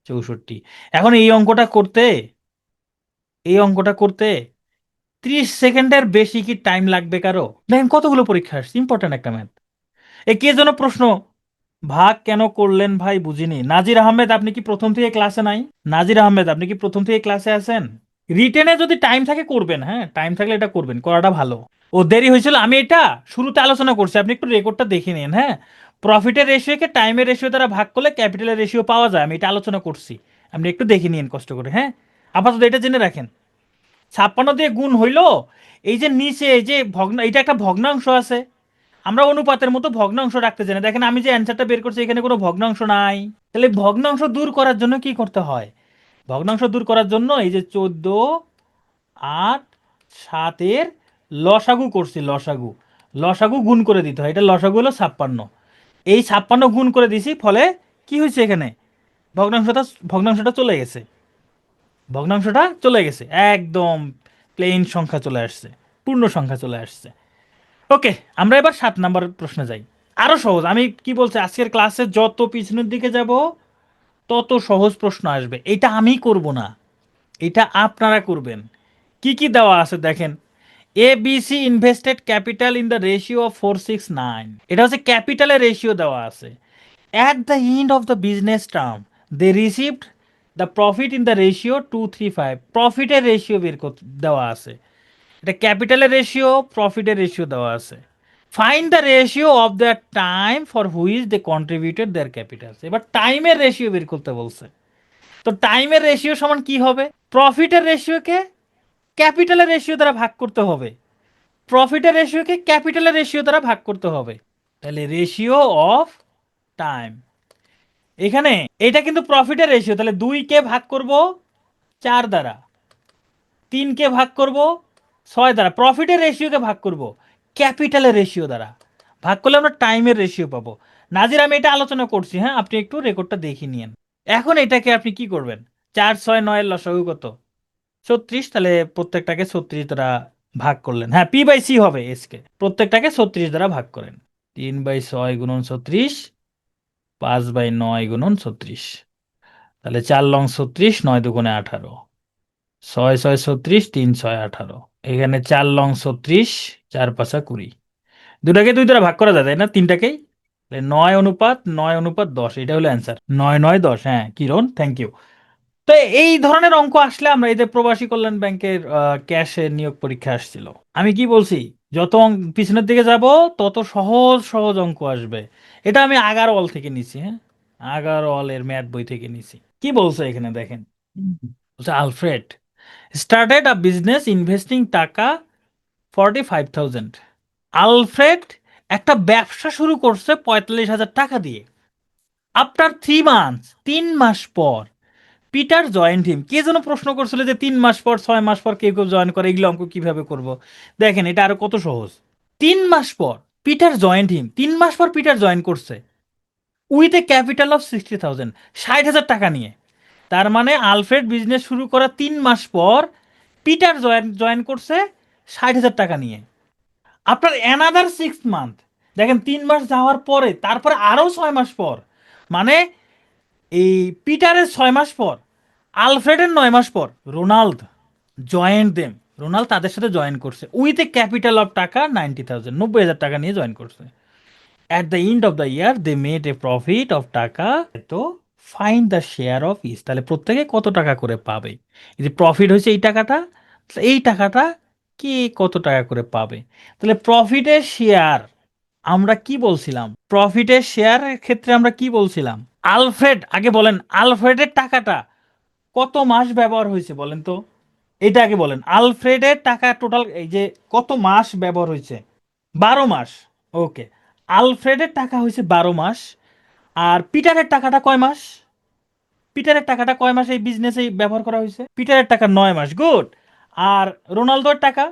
64। এখন এই অঙ্কটা করতে 30 সেকেন্ডের বেশি কি টাইম লাগবে কারো? দেখেন কতগুলো পরীক্ষা আসছে, ইম্পর্টেন্ট একটা ম্যাথ। এ কে যেন প্রশ্ন, ভাগ কেন করলেন ভাই বুঝিনি। নাজির আহমেদ আপনি কি প্রথম থেকে ক্লাসে নাই? নাজির আহমেদ আপনি কি প্রথম থেকে ক্লাসে আছেন? রিটেনে যদি টাইম থাকে করবেন, হ্যাঁ টাইম থাকলে এটা করবেন, করাটা ভালো। ও দেরি হয়েছিল, আমি এটা শুরুতে আলোচনা করছি, আপনি একটু রেকর্ডটা দেখে নিন। হ্যাঁ প্রফিটের রেশিওকে টাইমের রেশিও দ্বারা ভাগ করলে ক্যাপিটালের রেশিও পাওয়া যায়, আমি এটা আলোচনা করছি। আপনি একটু দেখে নিন কষ্ট করে। হ্যাঁ আপাতত এটা জেনে রাখেন। 56 দিয়ে গুণ হইলো। এই যে নিচে এই যে এটা একটা ভগ্নাংশ আছে, আমরা অনুপাতের মতো ভগ্নাংশ রাখতে জানি। দেখেন আমি যে অ্যান্সারটা বের করছি এখানে কোনো ভগ্নাংশ নাই। তাহলে ভগ্নাংশ দূর করার জন্য কি করতে হয়? ভগ্নাংশ দূর করার জন্য এই যে 14, 8, 7-এর লসাগু করছি, লসাগু, লসাগু গুণ করে দিতে হয়। এটা লসাগু হলো 56। এই 56 গুণ করে দিছি, ফলে কি হয়েছে এখানে? ভগ্নাংশটা ভগ্নাংশটা চলে গেছে। ভগ্নাংশটা চলে গেছে, একদম প্লেন সংখ্যা চলে আসছে, পূর্ণ সংখ্যা চলে আসছে। ওকে আমরা এবার 7 নম্বর প্রশ্নে যাই। আরো সহজ। আমি কি বলছি, আজকের ক্লাসে যত পিছনের দিকে যাব তত সহজ প্রশ্ন আসবে। এটা আমি করব না, এটা আপনারা করবেন। কি কি দেওয়া আছে দেখেন। ABC invested capital in the ratio of 4:6:9। এটা হচ্ছে ক্যাপিটালের রেশিও দেওয়া আছে। At the end of the business term they received the profit in the ratio 2:3:5। প্রফিটের রেশিও দেওয়া আছে। এটা ক্যাপিটালের রেশিও, প্রফিটের রেশিও দেওয়া আছে। Find the ratio of the time for which they contributed their capital. এবার টাইমের রেশিও বের করতে বলছে। তো টাইমের রেশিও সমান কি হবে? প্রফিটের রেশিওকে ক্যাপিটালের রেশিও দ্বারা ভাগ করতে হবে। প্রফিটের রেশিওকে ক্যাপিটালের রেশিও দ্বারা ভাগ করতে হবে। তাহলে রেশিও অফ টাইম, এখানে এটা কিন্তু প্রফিটের রেশিও। তাহলে 2 কে ভাগ করব 4 দ্বারা, 3 কে ভাগ করব 6 দ্বারা প্রফিটের রেশিওকে ভাগ করব ক্যাপিটালের রেশিও দ্বারা। ভাগ করলে আমরা টাইমের রেশিও পাবো। নাজির আমি এটা আলোচনা করছি, হ্যাঁ, আপনি একটু রেকর্ডটা দেখে নিন। এখন এটাকে আপনি কি করবেন? 4 6 9 এর লসাগু কত? 36। তাহলে প্রত্যেকটাকে 36 দ্বারা ভাগ করলেন। হ্যাঁ, পি বাই সি হবে এসকে। প্রত্যেকটাকে 36 দ্বারা ভাগ করেন। 3/6 গুণন 36, 5/9 গুণন 36। তাহলে 4 লং 36, 9 দুগুণে 18, 6 6 36, 3 6 18। এখানে 4 লং 36, 4 5 20। দুটাকে 2 দ্বারা ভাগ করা যায়, তাই না? তিনটাকেই। 9:9:10, এটা হলো অ্যান্সার। 9 9 10। হ্যাঁ কিরণ, থ্যাংক ইউ। তো এই ধরনের অঙ্ক আসলে আমরা এই যে প্রবাসী কল্যাণ ব্যাংকের ক্যাশে নিয়োগ পরীক্ষা আসছিল, আমি কি বলছি, যত পিছনের দিকে যাব তত সহজ সহজ অঙ্ক আসবে। এটা আমি আগারওয়াল থেকে নিছি, হ্যাঁ, আগারওয়ালের ম্যাথ বই থেকে নিছি। কি বলছে এখানে দেখেন, বলছে Alfred started a business investing টাকা 45,000। আলফ্রেড একটা ব্যবসা শুরু করছে 45,000 টাকা দিয়ে। আফটার 3 মান্থস, 3 মাস পর পিটার জয়েন্ট হিম। কে যেন প্রশ্ন করছিল যে 3 মাস পর 6 মাস পর কেউ কেউ জয়েন করে, এগুলো অঙ্ক কিভাবে করব? দেখেন এটা আরো কত সহজ। 3 মাস পর পিটার জয়েন্ট হিম, 3 মাস পর পিটার জয়েন করছে উইথ এ ক্যাপিটাল অফ 60,000, 60,000 টাকা নিয়ে। তার মানে আলফ্রেড বিজনেস শুরু করা 3 মাস পর পিটার জয়েন জয়েন করছে 60,000 টাকা নিয়ে। আফটার অ্যানাদার 6 মান্থ, দেখেন 3 মাস যাওয়ার পরে তারপরে আরও 6 মাস পর, মানে এই পিটারের 6 মাস পর, আলফ্রেডের 9 মাস পর, রোনাল্ড জয়েন্ট দেম, রোনাল্ড তাদের সাথে জয়েন করছে উইথ এ ক্যাপিটাল অফ টাকা 90,000, 90,000 টাকা নিয়ে জয়েন করছে। At the end of the year they made a profit of টাকা, তো find the share of each. তাহলে প্রত্যেকে কত টাকা করে পাবে? এই যে প্রফিট হয়েছে এই টাকাটা, এই টাকাটা কে কত টাকা করে পাবে? তাহলে প্রফিটের শেয়ার আমরা কি বলছিলাম? প্রফিটের শেয়ারের ক্ষেত্রে আমরা কি বলছিলাম? আলফ্রেড, আগে বলেন আলফ্রেডের টাকাটা কত মাস ব্যবহার হয়েছে বলেন তো? এটা আগে বলেন, আলফ্রেডের টাকা টোটাল এই যে কত মাস ব্যবহার হয়েছে? 12 মাস। ওকে, আলফ্রেডের টাকা হয়েছে 12 মাস। আর পিটারের টাকাটা কয় মাস? পিটারের টাকাটা কয় মাস এই বিজনেসে ব্যবহার করা হয়েছে? পিটারের টাকা 9 মাস। গুড। আর রোনালদোর টাকা,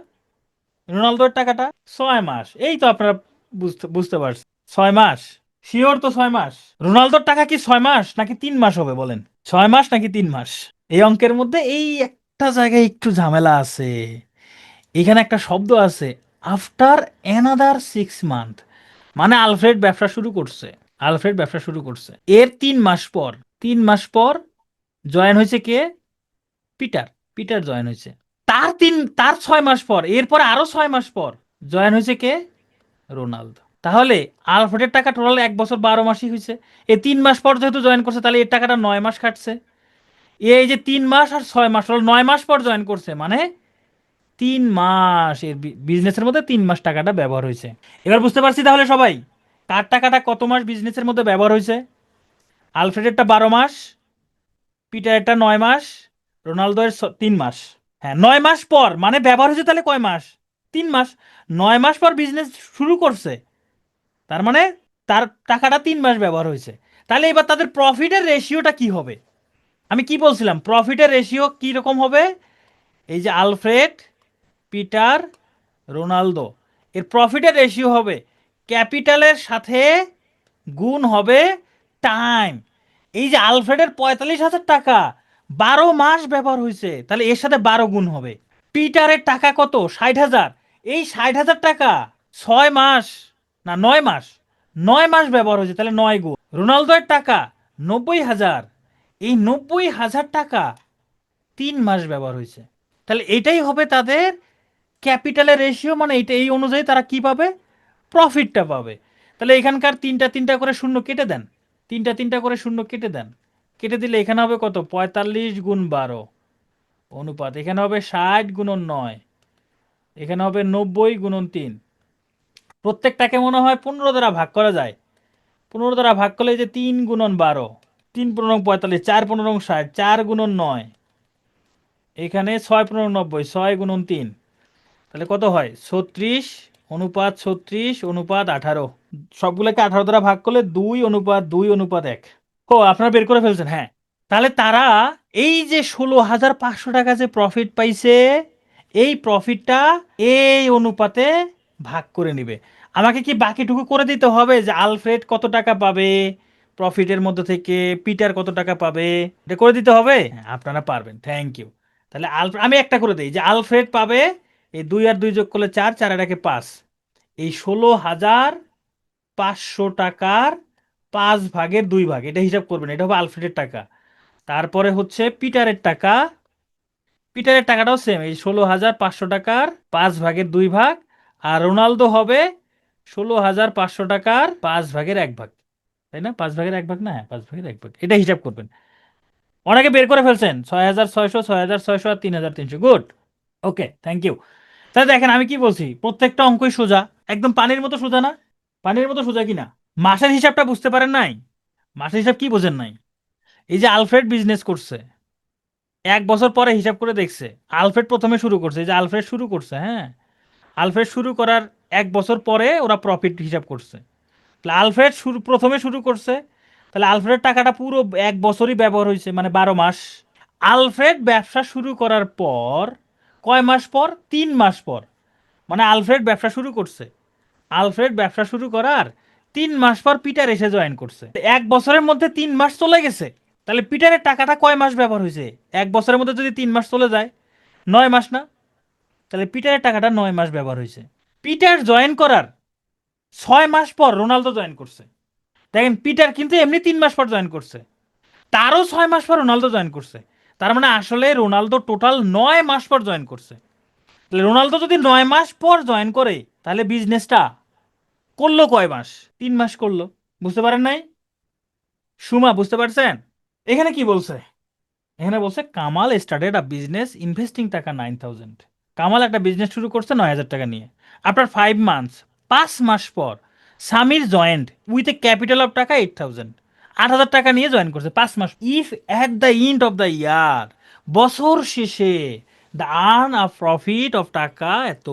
রোনালদোর টাকাটা 6 মাস। এই তো আপনারা বুঝতে বুঝতে পারছেন, 6 মাস। শিওর তো 6 মাস? রোনালদোর টাকা কি 6 মাস নাকি 3 মাস হবে বলেন? 6 মাস নাকি 3 মাস? এই অঙ্কের মধ্যে এই একটা জায়গায় একটু ঝামেলা আছে। এখানে একটা শব্দ আছে, আফটার অ্যানাদার 6 মান্থ, মানে আলফ্রেড ব্যবসা শুরু করছে, আলফ্রেড ব্যবসা শুরু করছে এর 3 মাস পর, 3 মাস পর জয়েন হয়েছে কে? পিটার, পিটার জয়েন হয়েছে। তার 6 মাস পর, এরপর আরো 6 মাস পর জয়েন হয়েছে কে? রোনালদো। তাহলে আলফ্রেডের টাকা টোটাল 1 বছর 12 মাসই হয়েছে। এই 3 মাস পর যেহেতু জয়েন করছে, তাহলে এর টাকাটা 9 মাস খাটছে। এই যে 3 মাস আর 6 মাস, হলো 9 মাস পর জয়েন করছে, মানে 3 মাস এর বিজনেসের মধ্যে 3 মাস টাকাটা ব্যবহার হয়েছে। এবার বুঝতে পারছি তাহলে সবাই কার টাকাটা কত মাস বিজনেসের মধ্যে ব্যবহার হয়েছে? আলফ্রেডেরটা 12 মাস, পিটারেরটা 9 মাস, রোনালদো এর 3 মাস। হ্যাঁ, 9 মাস পর মানে ব্যবহার হয়েছে তাহলে কয় মাস? 3 মাস। 9 মাস পর বিজনেস শুরু করছে, তার মানে তার টাকাটা 3 মাস ব্যবহার হয়েছে। তাহলে এবার তাদের প্রফিটের রেশিওটা কি হবে? আমি কি বলছিলাম, প্রফিটের রেশিও কি রকম হবে? এই যে আলফ্রেড, পিটার, রোনালদো, এর প্রফিটের রেশিও হবে ক্যাপিটালের সাথে গুণ হবে টাইম। এই যে আলফ্রেডের 45,000 টাকা 12 মাস ব্যবহার হয়েছে, তাহলে এর সাথে 12 গুণ হবে। পিটারের টাকা কত? 60,000। এই 60,000 টাকা 6 মাস, না 9 মাস, 9 মাস ব্যবহার হয়েছে, তাহলে 9 গুণ। রোনালদোর টাকা 90,000, এই 90,000 টাকা 3 মাস ব্যবহার হয়েছে। তাহলে এটাই হবে তাদের ক্যাপিটালের রেশিও, মানে এইটা, এই অনুযায়ী তারা কি পাবে? প্রফিটটা পাবে। তাহলে এখানকার তিনটা তিনটা করে শূন্য কেটে দেন, তিনটা তিনটা করে শূন্য কেটে দেন। কেটে দিলে এখানে হবে কত? 45 গুণ 12 অনুপাত, এখানে হবে 60 গুণন 9, এখানে হবে 90 গুণন 3। প্রত্যেকটাকে মনে হয় 15 দ্বারা ভাগ করা যায়। 15 দ্বারা ভাগ করলে এই যে 3 গুণন 12, 3 15 45, 4 15 60, 4 গুণন 9, এখানে 6 15 90, 6 গুণন 3, তাহলে কত হয়? 36 অনুপাত 36 অনুপাত 18। সবগুলোকে 18 দ্বারা ভাগ করলে 2:2:1। ও আপনারা বের করে ফেলছেন, হ্যাঁ। তাহলে তারা এই যে 16,500 টাকা যে প্রফিট পাইছে, এই প্রফিটটা এই অনুপাতে ভাগ করে নিবে। আমাকে কি বাকিটুকু করে দিতে হবে যে আলফ্রেড কত টাকা পাবে প্রফিটের মধ্যে থেকে, পিটার কত টাকা পাবে, এটা করে দিতে হবে? হ্যাঁ, আপনারা পারবেন, থ্যাংক ইউ। তাহলে আমি একটা করে দিই যে আলফ্রেড পাবে, এই 2 আর 2 যোগ করলে 4, 4 আর 1 5, এই 16,500 টাকার 5/2 এটা হিসাব করবেন, এটা হবে আলফ্রেডের টাকা। তারপরে হচ্ছে পিটারের টাকা, পিটারের টাকাটাও সেম, এই 16,500 টাকার 5/2, আর রোনালদো হবে 16,500 টাকার 5/1, তাই না? 5/1 না, হ্যাঁ 5/1, এটা হিসাব করবেন। অনেকে বের করে ফেলছেন 6,600, 6,600 আর 3,300, গুড, ওকে, থ্যাংক ইউ। তাহলে দেখেন আমি কি বলছি, প্রত্যেকটা অঙ্কই সোজা, একদম পানির মতো সোজা না? পানির মতো সোজা কি না? মাসের হিসাবটা বুঝতে পারেন নাই? মাসের হিসাব কি বোঝেন নাই? এই যে আলফ্রেড বিজনেস করছে, 1 বছর পরে হিসাব করে দেখছে, আলফ্রেড প্রথমে শুরু করছে, এই যে আলফ্রেড শুরু করছে, হ্যাঁ, আলফ্রেড শুরু করার 1 বছর পরে ওরা প্রফিট হিসাব করছে। তাহলে আলফ্রেড প্রথমে শুরু করছে, তাহলে আলফ্রেড টাকাটা পুরো 1 বছরই ব্যবহার হয়েছে, মানে 12 মাস। আলফ্রেড ব্যবসা শুরু করার পর কয় মাস পর? 3 মাস পর। মানে আলফ্রেড ব্যবসা শুরু করছে, আলফ্রেড ব্যবসা শুরু করার 3 মাস পর পিটার এসে জয়েন করছে। 1 বছরের মধ্যে 3 মাস চলে গেছে, তাহলে পিটারের টাকাটা কয় মাস ব্যবহার হয়েছে? 1 বছরের মধ্যে যদি 3 মাস চলে যায়, 9 মাস না? তাহলে পিটারের টাকাটা 9 মাস ব্যবহার হয়েছে। পিটার জয়েন করার 6 মাস পর রোনালদো জয়েন করছে। দেখেন পিটার কিন্তু এমনি 3 মাস পর জয়েন করছে, তারও 6 মাস পর রোনালদো জয়েন করছে। তার মানে আসলে রোনালদো টোটাল 9 মাস পর জয়েন করছে। তাহলে রোনালদো যদি 9 মাস পর জয়েন করে, তাহলে বিজনেসটা করলো কয় মাস? 3 মাস করলো। বুঝতে পারেন নাই? সুমা, বুঝতে পারছেন? এখানে কি বলছে? এখানে বলছে Kamal started a business investing টাকা 9,000। কামাল একটা বিজনেস শুরু করছে 9,000 টাকা নিয়ে। আফটার 5 মান্থস, 5 মাস পর Samir joint with a capital of টাকা 8,000, 8,000 টাকা নিয়ে জয়েন করছে 5 মাস। If at the end of the year, বছর শেষে, the earn a profit of টাকা এত,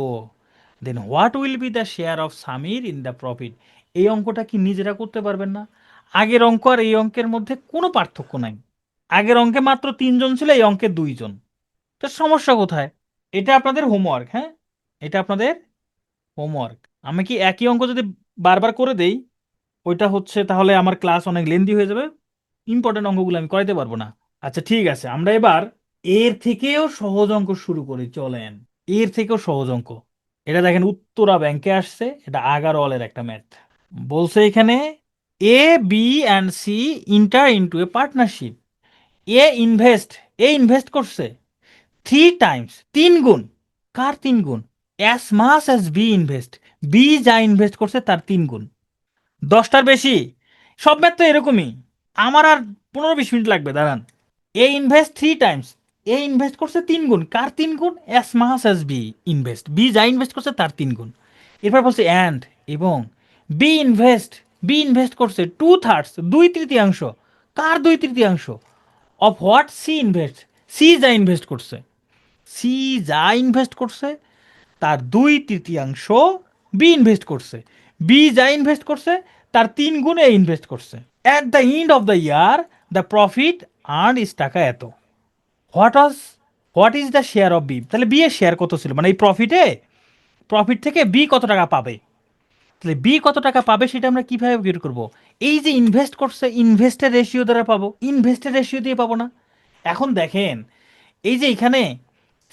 then what will be the share of Samir in the profit? এই অঙ্কটা কি নিজেরা করতে পারবেন না? আগের অঙ্ক আর এই অঙ্কের মধ্যে কোনো পার্থক্য নাই। আগের অঙ্কে মাত্র 3 জন ছিল, এই অঙ্কে 2 জন। তো সমস্যা কোথায়? এটা আপনাদের হোমওয়ার্ক, হ্যাঁ, এটা আপনাদের হোমওয়ার্ক। আমি কি একই অঙ্ক যদি বারবার করে দেই, ওইটা হচ্ছে তাহলে আমার ক্লাস অনেক লেন্দি হয়ে যাবে, ইম্পর্টেন্ট অঙ্কগুলো আমি করাইতে পারবো না। আচ্ছা ঠিক আছে, আমরা এবার এর থেকেও সহজ অঙ্ক শুরু করি, চলেন। এর থেকেও সহজ অঙ্ক, এটা দেখেন উত্তরা ব্যাংকে আসছে, এটা আগারওয়ালের একটা ম্যাথ। বলছে এখানে A, B and C inter into a partnership. A invest, A invest করছে 3 টাইমস, 3 গুণ। কার 3 গুণ? As much as B invest, B যা ইনভেস্ট করছে তার 3 গুণ। 10টার বেশি। সব ম্যাথ তো এরকমই। আমার আর 15-20 মিনিট লাগবে, দাঁড়ান। A invest 3 times, A invest করছে 3 গুণ। কার 3 গুণ? As much as B invest, B যা ইনভেস্ট করছে তার 3 গুণ। এরপর বলছে অ্যান্ড, এবং বি ইনভেস্ট, বি ইনভেস্ট করছে 2/3, 2/3। কার 2/3? Of what C invest, C যা ইনভেস্ট করছে, সি যা ইনভেস্ট করছে তার 2/3 বি ইনভেস্ট করছে, বি যা ইনভেস্ট করছে তার 3 গুণ এ ইনভেস্ট করছে। At the end of the year the profit earn is টাকা এত। What was, what is the share of B? তাহলে বি এর শেয়ার কত ছিল, মানে এই প্রফিটে, প্রফিট থেকে বি কত টাকা পাবে? তাহলে বি কত টাকা পাবে সেটা আমরা কিভাবে বের করব? এই যে ইনভেস্ট করছে, ইনভেস্টের রেশিও দ্বারা পাবো, ইনভেস্টের রেশিও দিয়ে পাবো না? এখন দেখেন, এই যে এখানে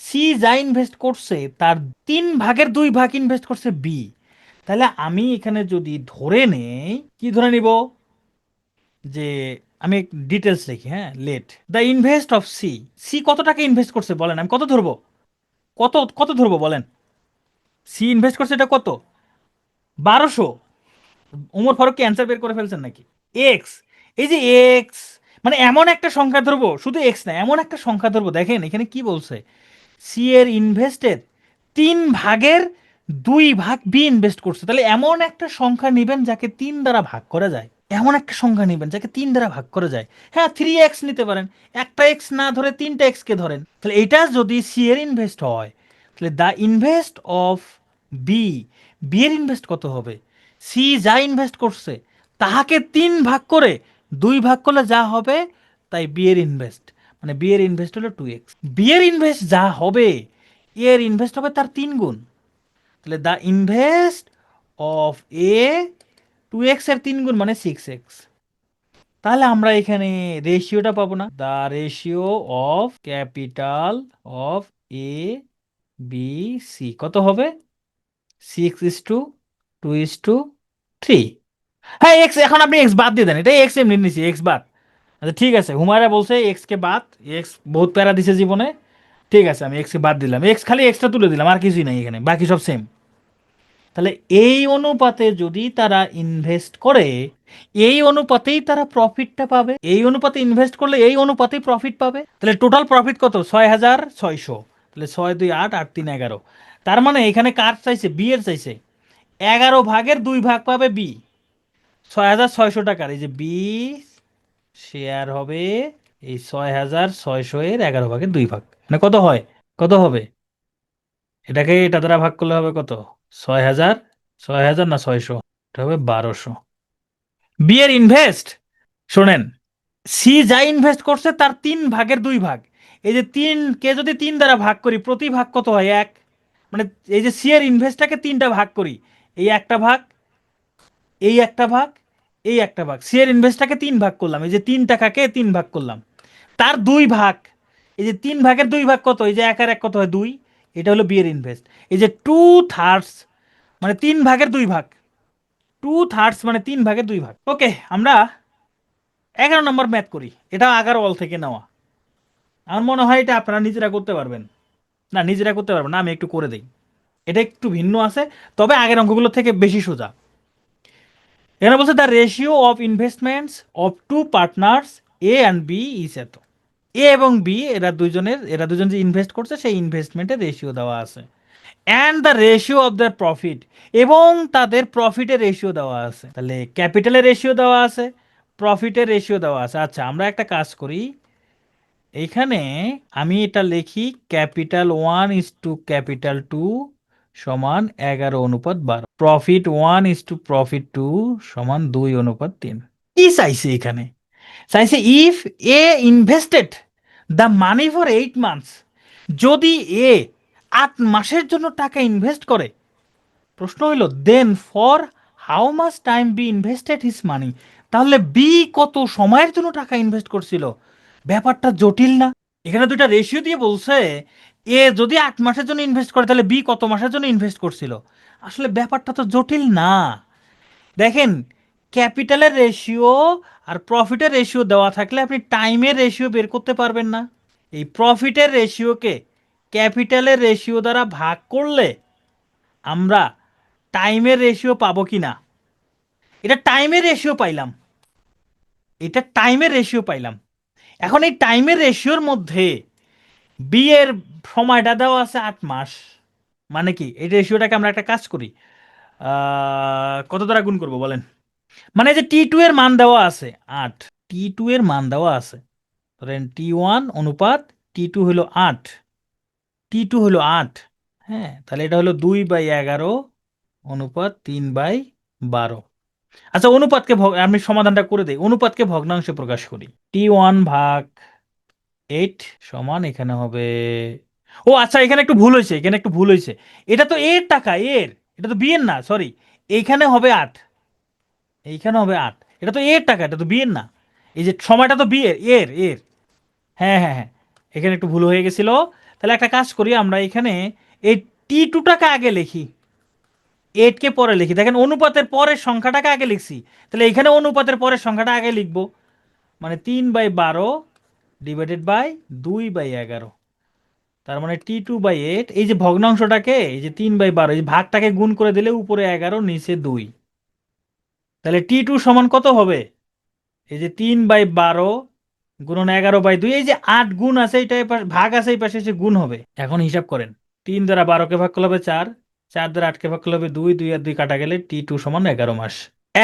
সি যা ইনভেস্ট করছে তার 3/2 ইনভেস্ট করছে বি। তাহলে আমি এখানে যদি ধরে নেই, কি ধরে নিব? যে আমি ডিটেলস লিখি, হ্যাঁ, let the invest of C, C কত টাকা ইনভেস্ট করছে বলেন, আমি কত ধরবো? কত কত ধরবো বলেন? সি ইনভেস্ট করছে এটা কত? 1200। উমর ফারুক কি অ্যান্সার বের করে ফেলছেন নাকি? এক্স, এই যে এক্স, মানে এমন একটা সংখ্যা ধরবো, শুধু এক্স না, এমন একটা সংখ্যা ধরবো। দেখেন এখানে কি বলছে, সি এর ইনভেস্টের 3/2 বি ইনভেস্ট করছে। তাহলে এমন একটা সংখ্যা নেবেন যাকে 3 দ্বারা ভাগ করা যায়, এমন একটা সংখ্যা নেবেন যাকে 3 দ্বারা ভাগ করা যায়। হ্যাঁ, 3x নিতে পারেন, একটা এক্স না ধরে 3টা এক্স কে ধরেন। তাহলে এটা যদি সি এর ইনভেস্ট হয়, তাহলে the invest of B, B এর ইনভেস্ট কত হবে? সি যা ইনভেস্ট করছে তাহাকে 3 ভাগ করে 2 ভাগ করলে যা হবে, তাই বি এর ইনভেস্ট, মানে বি এর ইনভেস্ট হলো 2x। বি এর ইনভেস্ট যা হবে এর ইনভেস্ট হবে তার 3 গুণ। তাহলে the invest of A 2x এর 3 গুণ মানে 6x। তাহলে আমরা এখানে রেশিওটা পাবো না, the ratio of capital of A B C কত হবে? 6:2:3। হ্যাঁ এক্স, এখন আপনি এক্স বাদ দিয়ে দেন, এটা এক্স এমনি নিছি, এক্স বাদ। আচ্ছা ঠিক আছে, হুমায়রা বলছে এক্স কে বাদ, এক্স বহুত প্যারা দিছে জীবনে। ঠিক আছে, আমি এক্স কে বাদ দিলাম, এক্স খালি এক্সটা তুলে দিলাম, আর কিছুই নাই এখানে, বাকি সব সেম। তাহলে এই অনুপাতে যদি তারা ইনভেস্ট করে, এই অনুপাতেই তারা প্রফিটটা পাবে, এই অনুপাতে ইনভেস্ট করলে এই অনুপাতেই প্রফিট পাবে। তাহলে টোটাল প্রফিট কত? 6,600। তাহলে 6 2 8, 8 3 11। তার মানে এখানে কার চাইছে? বি এর চাইছে। 11 ভাগের 2 ভাগ পাবে বি, 6,600 টাকার। এই যে বি শেয়ার হবে এই 6,600 এর 11 ভাগের 2 ভাগ, মানে কত হয়? কত হবে? এটাকে এটা দ্বারা ভাগ করলে হবে কত? 6,000। 6,000 না 600? এটা হবে 1200। বি এর ইনভেস্ট, শোনেন, সি যা ইনভেস্ট করছে তার 3 ভাগের 2 ভাগ। এই যে 3 কে যদি 3 দ্বারা ভাগ করি, প্রতি ভাগ কত হয়? 1। মানে এই যে সি এর ইনভেস্টটাকে 3টা ভাগ করি, এই একটা ভাগ, এই একটা ভাগ, এই একটা ভাগ। সি এর ইনভেস্টটাকে 3 ভাগ করলাম, এই যে 3 টাকাকে 3 ভাগ করলাম, তার 2 ভাগ। এই যে 3 ভাগের 2 ভাগ কত? এই যে 1 আর 1 কত হয়? 2। এটা হলো বি এর ইনভেস্ট। এই যে 2/3 মানে 3 ভাগের 2 ভাগ, 2/3 মানে 3 ভাগের 2 ভাগ। ওকে, আমরা 11 নম্বর ম্যাথ করি, এটা আগার অল থেকে নেওয়া। আমার মনে হয় এটা আপনারা নিজেরা করতে পারবেন। না, নিজেরা করতে পারবেন না, আমি একটু করে দিই। এটা একটু ভিন্ন আছে, তবে আগের অঙ্কগুলো থেকে বেশি সোজা। এখানে বলছে the ratio of investments of two partners A and B is এত। এ এবং বি এরা দুজন যে ইনভেস্ট করছে সেই ইনভেস্টমেন্টের রেশিও দেওয়া আছে। And the ratio of the profit, এবং তাদের প্রফিটের রেশিও দেওয়া আছে। তাহলে ক্যাপিটালের রেশিও দেওয়া আছে, প্রফিটের রেশিও দেওয়া আছে। আচ্ছা আমরা একটা কাজ করি, এইখানে আমি এটা লিখি, ক্যাপিটাল 1:ক্যাপিটাল 2 সমান 11:12, প্রফিট 1:প্রফিট 2 সমান 2:3। কি চাইছে এখানে? চাইছে if A invested the money for 8 months, যদি এ 8 মাসের জন্য টাকা ইনভেস্ট করে, প্রশ্ন হইল then for how much time B invested his money, তাহলে বি কত সময়ের জন্য টাকা ইনভেস্ট করছিল? ব্যাপারটা জটিল না? এখানে দুইটা রেশিও দিয়ে বলছে এ যদি 8 মাসের জন্য ইনভেস্ট করে, তাহলে বি কত মাসের জন্য ইনভেস্ট করছিল। আসলে ব্যাপারটা তো জটিল না। দেখেন, ক্যাপিটালের রেশিও আর প্রফিটের রেশিও দেওয়া থাকলে আপনি টাইমের রেশিও বের করতে পারবেন না। এই প্রফিটের রেশিওকে ক্যাপিটালের রেশিও দ্বারা ভাগ করলে আমরা টাইমের রেশিও পাবো কি না? এটা টাইমের রেশিও পাইলাম, এটা টাইমের রেশিও পাইলাম। এখন এই টাইমের রেশিওর মধ্যে বি এর সময়টা দেওয়া আছে 8 মাস। মানে কি, এই রেশিওটাকে আমরা একটা কাজ করি, কত দ্বারা গুণ করব বলেন? মানে যে T2 এর মান দেওয়া আছে 8, T2 এর মান দেওয়া আছে, ধরেন T1 অনুপাত T2 হলো 8, T2 হলো 8। হ্যাঁ, তাহলে এটা হলো 2/11 অনুপাত 3/12। আচ্ছা অনুপাতকে আমি সমাধানটা করে দিই, অনুপাতকে ভগ্নাংশে প্রকাশ করি। T1/8 সমান এখানে হবে, ও আচ্ছা এখানে একটু ভুল হয়েছে, এখানে একটু ভুল হয়েছে। এটা তো এর টাকা, এর, এটা তো বি এর না, সরি। এইখানে হবে 8, এইখানে হবে 8, এটা তো এর টাকা, এটা তো বি এর না। এই যে সময়টা তো বি এর, এর। হ্যাঁ হ্যাঁ হ্যাঁ, এখানে একটু ভুল হয়ে গেছিল। তাহলে একটা কাজ করি, আমরা এখানে এই T2টাকে আগে লিখি, 8কে পরে লিখি। দেখেন অনুপাতের পরের সংখ্যাটাকে আগে লিখছি, তাহলে এখানে অনুপাতের পরের সংখ্যাটা আগে লিখবো, মানে 3/12 ডিভাইডেড বাই 2/11। তার মানে T2/8, এই যে ভগ্নাংশটাকে, এই যে 3/12, এই যে ভাগটাকে গুণ করে দিলে উপরে 11 নিচে 2। তাহলে T2 সমান কত হবে? এই যে 3/12 গুণন 11/2, এই যে 8 গুণ আছে এটা ভাগ আছে এই পাশে, এসে গুণ হবে। এখন হিসাব করেন, 3 দ্বারা 12কে ভাগ করলে হবে 4, 4 দ্বারা 8কে ভাগ করলে হবে 2, 2 আর 2 কাটা গেলে T2 সমান 11 মাস।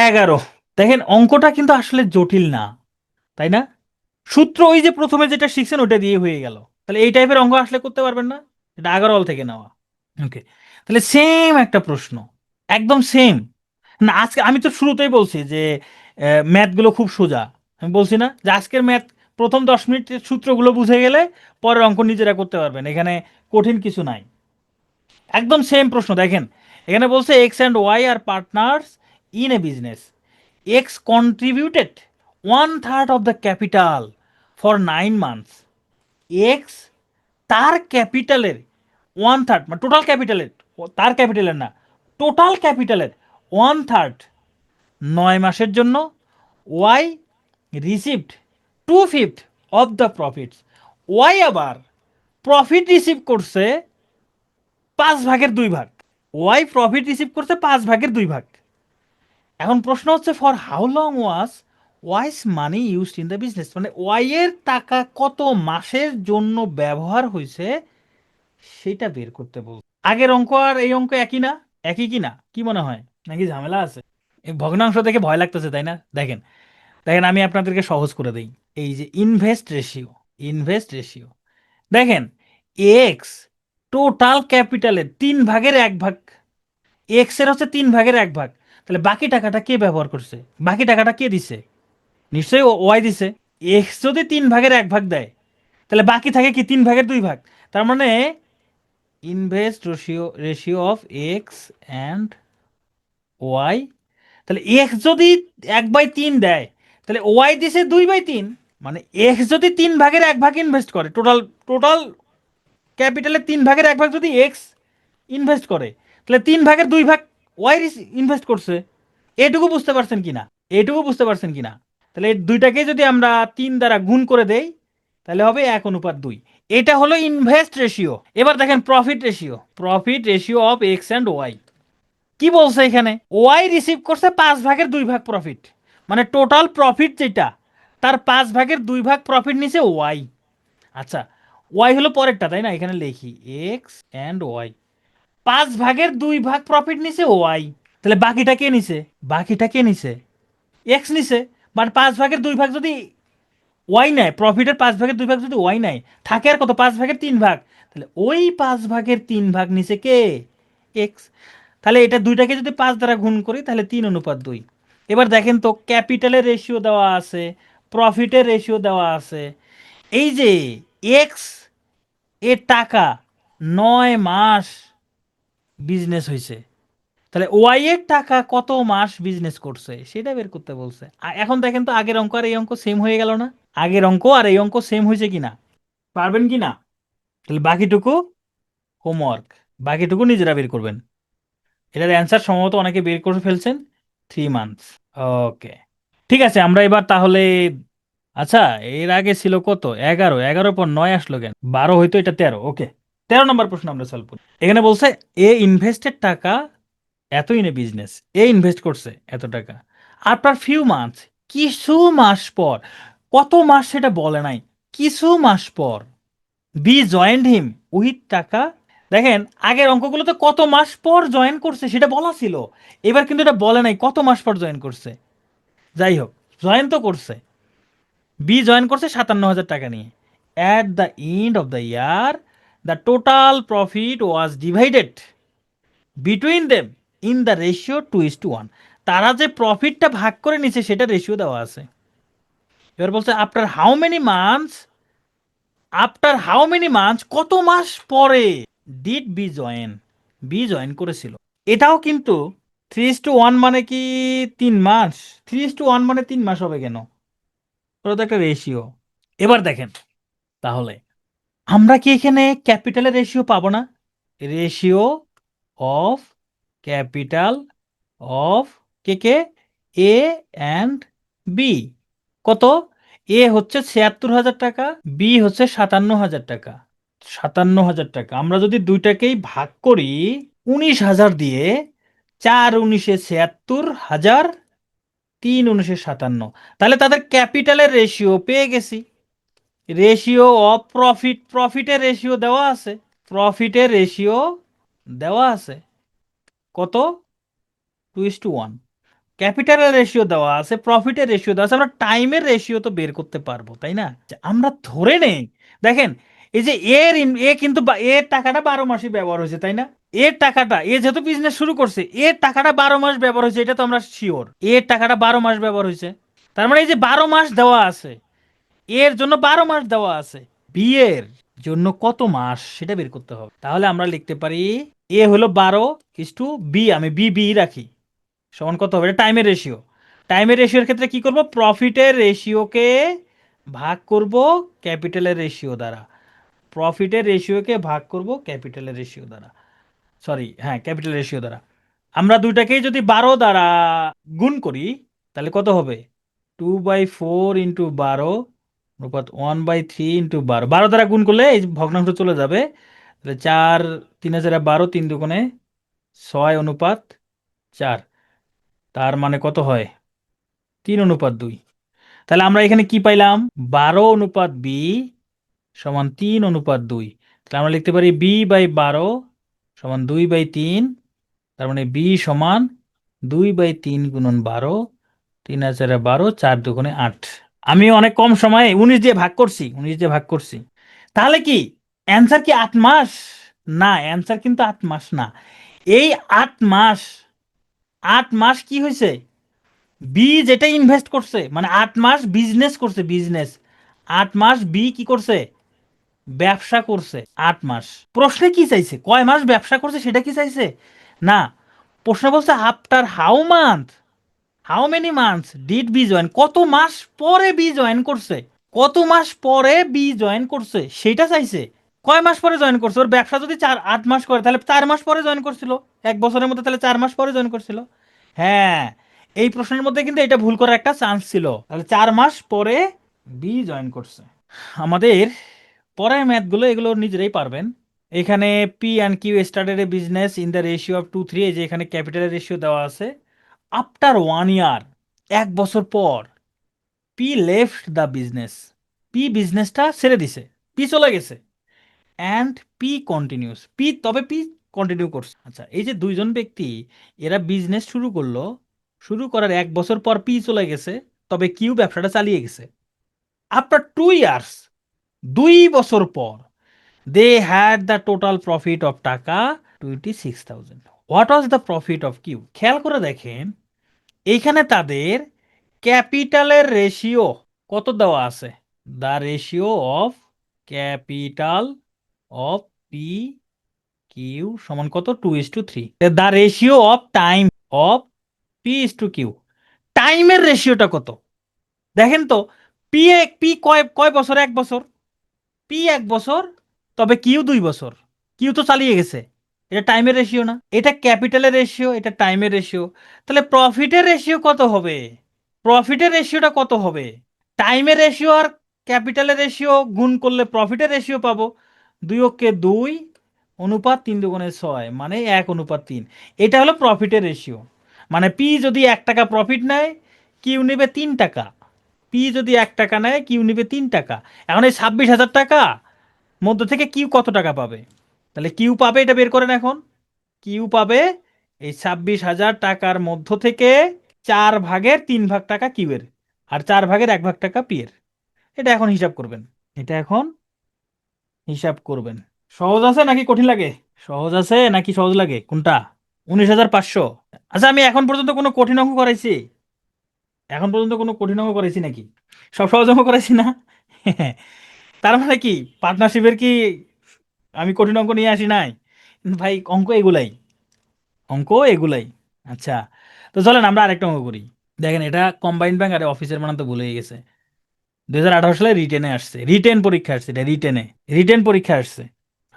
11। দেখেন অঙ্কটা কিন্তু আসলে জটিল না, তাই না? সূত্র ওই যে প্রথমে যেটা শিখছেন ওটা দিয়ে হয়ে গেল। তাহলে এই টাইপের অঙ্ক আসলে করতে পারবেন না, এটা আগারওয়াল থেকে নেওয়া। ওকে, তাহলে সেম একটা প্রশ্ন, একদম সেম। না আজকে আমি তো শুরুতেই বলছি যে ম্যাথগুলো খুব সোজা। আমি বলছি না যে আজকের ম্যাথ প্রথম 10 মিনিটের সূত্রগুলো বুঝে গেলে পরের অঙ্ক নিজেরা করতে পারবেন, এখানে কঠিন কিছু নাই। একদম সেম প্রশ্ন দেখেন, এখানে বলছে X and Y are partners in a business, X contributed 1/3 of the capital for 9 months. X তার ক্যাপিটালের 1/3, মানে টোটাল ক্যাপিটালের, তার ক্যাপিটালের না, টোটাল ক্যাপিটালের 1/3 9 মাসের জন্য। Y received 2/5 of the profits. Y আবার প্রফিট রিসিভ করছে 5/2 ওয়াই প্রফিট রিসিভ করছে 5/2। এখন প্রশ্ন হচ্ছে for how long was wise money used in the business, মানে ওয়াই এর টাকা কত মাসের জন্য ব্যবহার হয়েছে সেটা বের করতে বল। আগের অঙ্ক আর এই অঙ্ক একই না? একই কি না, কি মনে হয়, নাকি ঝামেলা আছে? এই ভগ্নাংশ দেখে ভয় লাগতেছে তাই না? দেখেন, দেখেন আমি আপনাদেরকে সহজ করে দেই। এই যে ইনভেস্ট রেশিও, ইনভেস্ট রেশিও দেখেন, এক্স টোটাল ক্যাপিটালের 3/1 এক্স এর হচ্ছে 3/1, তাহলে বাকি টাকাটা কে ব্যবহার করছে, বাকি টাকাটা কে দিছে? নিশ্চয়ই ওয়াই দিছে। এক্স যদি 3/1 দেয় তাহলে বাকি থাকে কি 3/2। তার মানে invest ratio, ratio of X and Y, তাহলে এক্স যদি 1/3 দেয় তাহলে ওয়াই দিছে 2/3। মানে এক্স যদি 3/1 ইনভেস্ট করে, টোটাল টোটাল ক্যাপিটালের 3/1 যদি এক্স ইনভেস্ট করে, তাহলে 3/2 ওয়াই ইনভেস্ট করছে। এটুকু বুঝতে পারছেন কিনা, এটুকু বুঝতে পারছেন কিনা? তাহলে এই দুইটাকে যদি আমরা 3 দ্বারা গুণ করে দেই তাহলে হবে 1:2। এটা হলো ইনভেস্ট রেশিও। এবার দেখেন profit ratio, profit ratio of X and Y. কি বলছে এখানে, ওয়াই রিসিভ করছে 5/2 প্রফিট, মানে টোটাল প্রফিট যেটা তার 5/2 প্রফিট নিছে ওয়াই। আচ্ছা, ওয়াই হলো পরেরটা তাই না, এখানে লিখি এক্স অ্যান্ড ওয়াই, 5/2 প্রফিট নিছে ওয়াই। তাহলে বাকিটা কে নিছে, বাকিটা কে নিছে? এক্স নিছে। বাট 5/2 যদি ওয়াই নেয়, প্রফিটের 5/2 যদি ওয়াই নেয়, থাকে আর কত, 5/3। তাহলে ওই 5/3 নিছে কে, এক্স। তাহলে এটা দুইটাকে যদি 5 দ্বারা গুণ করি তাহলে 3:2। এবার দেখেন তো ক্যাপিটালের রেশিও দেওয়া আছে, প্রফিটের রেশিও দেওয়া আছে। এই যে এক্স এর টাকা 9 মাস বিজনেস হয়েছে, তাহলে ওয়াই এর টাকা কত মাস বিজনেস করছে সেটা বের করতে বলছে। এখন দেখেন তো আগের অঙ্ক আর এই অঙ্ক সেম হয়ে গেল না? আগের অঙ্ক আর এই অঙ্ক সেম হয়েছে কিনা, পারবেন কি না? তাহলে বাকিটুকু হোমওয়ার্ক, বাকিটুকু নিজেরা বের করবেন। এটার অ্যান্সার সম্ভবত অনেকে বের করে ফেলছেন, 3 মান্থস। ওকে, ঠিক আছে, আমরা এবার তাহলে, আচ্ছা এর আগে ছিল কত, 11, 11 পর 9 আসলো কেন, 12 হয়তো, এটা 13। ওকে, 13 নম্বর প্রশ্ন আমরা সলভ করি। এখানে বলছে এ ইনভেস্টেড টাকা এত in a business, A invest করছে এত টাকা, আফটার ফিউ মান্থস, কিছু মাস পর, কত মাস সেটা বলে নাই, কিছু মাস পর, বি জয়েন্ট হিম উইথ টাকা। দেখেন আগের অঙ্কগুলোতে কত মাস পর জয়েন করছে সেটা বলা ছিল, এবার কিন্তু এটা বলে নাই কত মাস পর জয়েন করছে। যাই হোক, জয়েন তো করছে, বি জয়েন করছে 57,000 টাকা নিয়ে। At the end of the year the total profit was divided between them in the ratio 2:1। তারা যে প্রফিটটা ভাগ করে নিছে সেটা রেশিও দেওয়া আছে। এবার বলছে after how many months, after how many months কত মাস পরে did B join, B join করেছিল। এটাও কিন্তু 3:1 মানে কি 3 মাস, 3:1 মানে 3 মাস হবে কেন, ওটা তো একটা রেশিও। এবার দেখেন তাহলে আমরা কি এখানে ক্যাপিটালের রেশিও পাবো না, রেশিও অফ ক্যাপিটাল অফ কে কে, এ অ্যান্ড বি, কত, এ হচ্ছে 76,000 টাকা, বি হচ্ছে 57,000 টাকা। 57,000 টাকা আমরা যদি দুইটাকেই ভাগ করি 19,000 দিয়ে, 4 19 76,000, 3 19 57, তাহলে তাদের ক্যাপিটালের রেশিও পেয়ে গেছি। রেশিও অফ প্রফিট, প্রফিটের রেশিও দেওয়া আছে, প্রফিটের রেশিও দেওয়া আছে কত, 2:1। ক্যাপিটালের রেশিও দেওয়া আছে, প্রফিটের রেশিও দেওয়া আছে, আমরা টাইমের রেশিও তো বের করতে পারবো তাই না? আমরা ধরে নেই, দেখেন এই যে এ কিন্তু এর টাকাটা 12 মাসই ব্যবহার হয়েছে তাই না? এর টাকাটা, এ যেহেতু বিজনেস শুরু করছে, এর টাকাটা 12 মাস ব্যবহার হয়েছে, এটা তো আমরা শিওর, এর টাকাটা 12 মাস ব্যবহার হয়েছে। তার মানে এই যে 12 মাস দেওয়া আছে, এর জন্য 12 মাস দেওয়া আছে, বি এর জন্য কত মাস সেটা বের করতে হবে। তাহলে আমরা লিখতে পারি এ হলো 12 ইস টু বি, আমি বি বি রাখি, সমান কত হবে? এটা টাইমের রেশিও। টাইমের রেশিওর ক্ষেত্রে কি করব? প্রফিটের রেশিওকে ভাগ করব ক্যাপিটালের রেশিও দ্বারা। প্রফিটের রেশিওকে ভাগ করব ক্যাপিটালের রেশিও দ্বারা, সরি হ্যাঁ ক্যাপিটাল রেশিও দ্বারা। আমরা দুইটাকেই যদি 12 দ্বারা গুণ করি তাহলে কত হবে? 2/4 ইন্টু 12 অনুপাত 1/3 ইন্টু 12, 12 দ্বারা গুণ করলে এই ভগ্নাংশ চলে যাবে। তাহলে 4 3 হাজার 12, 3 দুগুণে 6 অনুপাত 4, তার মানে কত হয়? 3:2। তাহলে আমরা এখানে কি পাইলাম? 12:B সমান 3:2। তাহলে আমরা লিখতে পারি B/12 সমান 2/3। তার মানে বি সমান 2/3 গুণন 12, 3 হাজার 12, 4 দুগুণে 8। আমি অনেক কম সময়ে 19 দিয়ে ভাগ করছি, 19 দিয়ে ভাগ করছি। তাহলে কি অ্যান্সার কি 8 মাস? না, অ্যান্সার কিন্তু 8 মাস না। এই 8 মাস, 8 মাস কি হয়েছে? বি যেটা ইনভেস্ট করছে, মানে 8 মাস বিজনেস করছে, বিজনেস। 8 মাস বি কি করছে? ব্যবসা করছে 8 মাস। প্রশ্নে কি চাইছে? কয় মাস ব্যবসা করছে সেটা কি চাইছে? না, প্রশ্ন বলছে after how month, how many months did B join, কত মাস পরে বি জয়েন করছে, কত মাস পরে বি জয়েন করছে সেটা চাইছে। কয় মাস পরে জয়েন করছে? ওর ব্যবসা যদি 8 মাস করে তাহলে 4 মাস পরে জয়েন করছিল, 1 বছরের মধ্যে, তাহলে 4 মাস পরে জয়েন করছিল। হ্যাঁ, এই প্রশ্নের মধ্যে কিন্তু এটা ভুল করার একটা চান্স ছিল, তাহলে 4 মাস পরে বি জয়েন করছে। আমাদের পরের ম্যাথগুলো এগুলো নিজেরাই পারবেন। এখানে P and Q started a business in the ratio of 2:3, এই যে এখানে ক্যাপিটালের রেশিও দেওয়া আছে। আফটার 1 ইয়ার, 1 বছর পর, P left the business, P বিজনেসটা ছেড়ে দিছে, পি চলে গেছে। And P continuous, P continue করছে। আচ্ছা, এই যে দুইজন ব্যক্তি এরা বিজনেস শুরু করলো, শুরু করার 1 বছর পর পি চলে গেছে, তবে কিউ ব্যবসাটা চালিয়ে গেছে। আফটার 2 ইয়ার্স, 2 বছর পর, they had the total profit of টাকা 26,000। What was the profit of Q? খেয়াল করে দেখেন এইখানে তাদের ক্যাপিটালের রেশিও কত দেওয়া আছে? The ratio of capital of P Q সমান কত? 2:3। The ratio of time of P is to Q, টাইমের রেশিওটা কত? দেখেন তো, পি পি কয় কয় বছর? 1 বছর। পি 1 বছর, তবে কিউ 2 বছর। কিউ তো চালিয়ে গেছে, এটা টাইমের রেশিও না? এটা ক্যাপিটালের রেশিও, এটা টাইমের রেশিও। তাহলে প্রফিটের রেশিও কত হবে? প্রফিটের রেশিওটা কত হবে? টাইমের রেশিও আর ক্যাপিটালের রেশিও গুণ করলে প্রফিটের রেশিও পাবো। 2 × 2 অনুপাত 3 দুগুণে 6, মানে 1:3। এটা হলো প্রফিটের রেশিও। মানে পি যদি 1 টাকা প্রফিট নেয়, কিউ নেবে 3 টাকা। পি যদি 1 টাকা নেয়, কিউ নেবে 3 টাকা। এখন এই 26,000 টাকা মধ্য থেকে কিউ কত টাকা পাবে? তাহলে কিউ পাবে, এটা বের করেন এখন। কিউ পাবে এই 26,000 টাকার মধ্য থেকে 4/3 ভাগ টাকা কিউ এর, আর 4/1 ভাগ টাকা পি এর। এটা এখন হিসাব করবেন, এটা এখন হিসাব করবেন। সহজ আছে নাকি কঠিন লাগে? সহজ আছে নাকি সহজ লাগে কোনটা? 19,500। আচ্ছা, আমি এখন পর্যন্ত কোনো কঠিন অঙ্ক করাইছি? এখন পর্যন্ত কোনো কঠিন অঙ্ক করাইছি নাকি? সব সহজ অঙ্ক করাইছি না? তার মানে কি পার্টনারশিপের কি আমি কঠিন অঙ্ক নিয়ে আসি নাই? ভাই, অঙ্ক এগুলাই, অঙ্ক এগুলাই। আচ্ছা, তো চলেন আমরা আরেকটা অঙ্ক করি। দেখেন, এটা কম্বাইন্ড ব্যাংক আর অফিসের বানান তো ভুলে গেছে। 2018 সালে রিটেনে আসছে, রিটেন পরীক্ষা আসছে, এটা রিটেনে, রিটেন পরীক্ষা আসছে।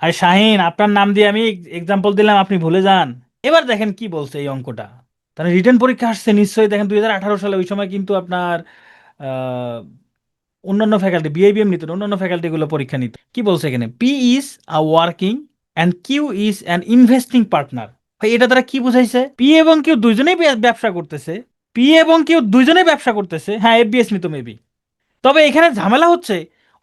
আর শাহিন, আপনার নাম দিয়ে আমি এক্সাম্পল দিলাম, আপনি ভুলে যান। এবার দেখেন কি বলছে এই অঙ্কটা। তাহলে রিটেন পরীক্ষা আসছে নিশ্চয়ই। দেখেন 2018 সালে, ওই সময় কিন্তু আপনার আহ, অন্যান্য ফ্যাকাল্টি বিআইবিএম নিত না, অন্যান্য ফ্যাকাল্টিগুলো পরীক্ষা নিত। কি বলছে এখানে? P is a working and Q is an investing partner. এটা দ্বারা কি বুঝাইছে? পি এবং কিউ দুইজনেই ব্যবসা করতেছে, পি এবং কিউ দুইজনেই ব্যবসা করতেছে। হ্যাঁ, এফবিএস নিত মেবি। তবে এখানে ঝামেলা হচ্ছে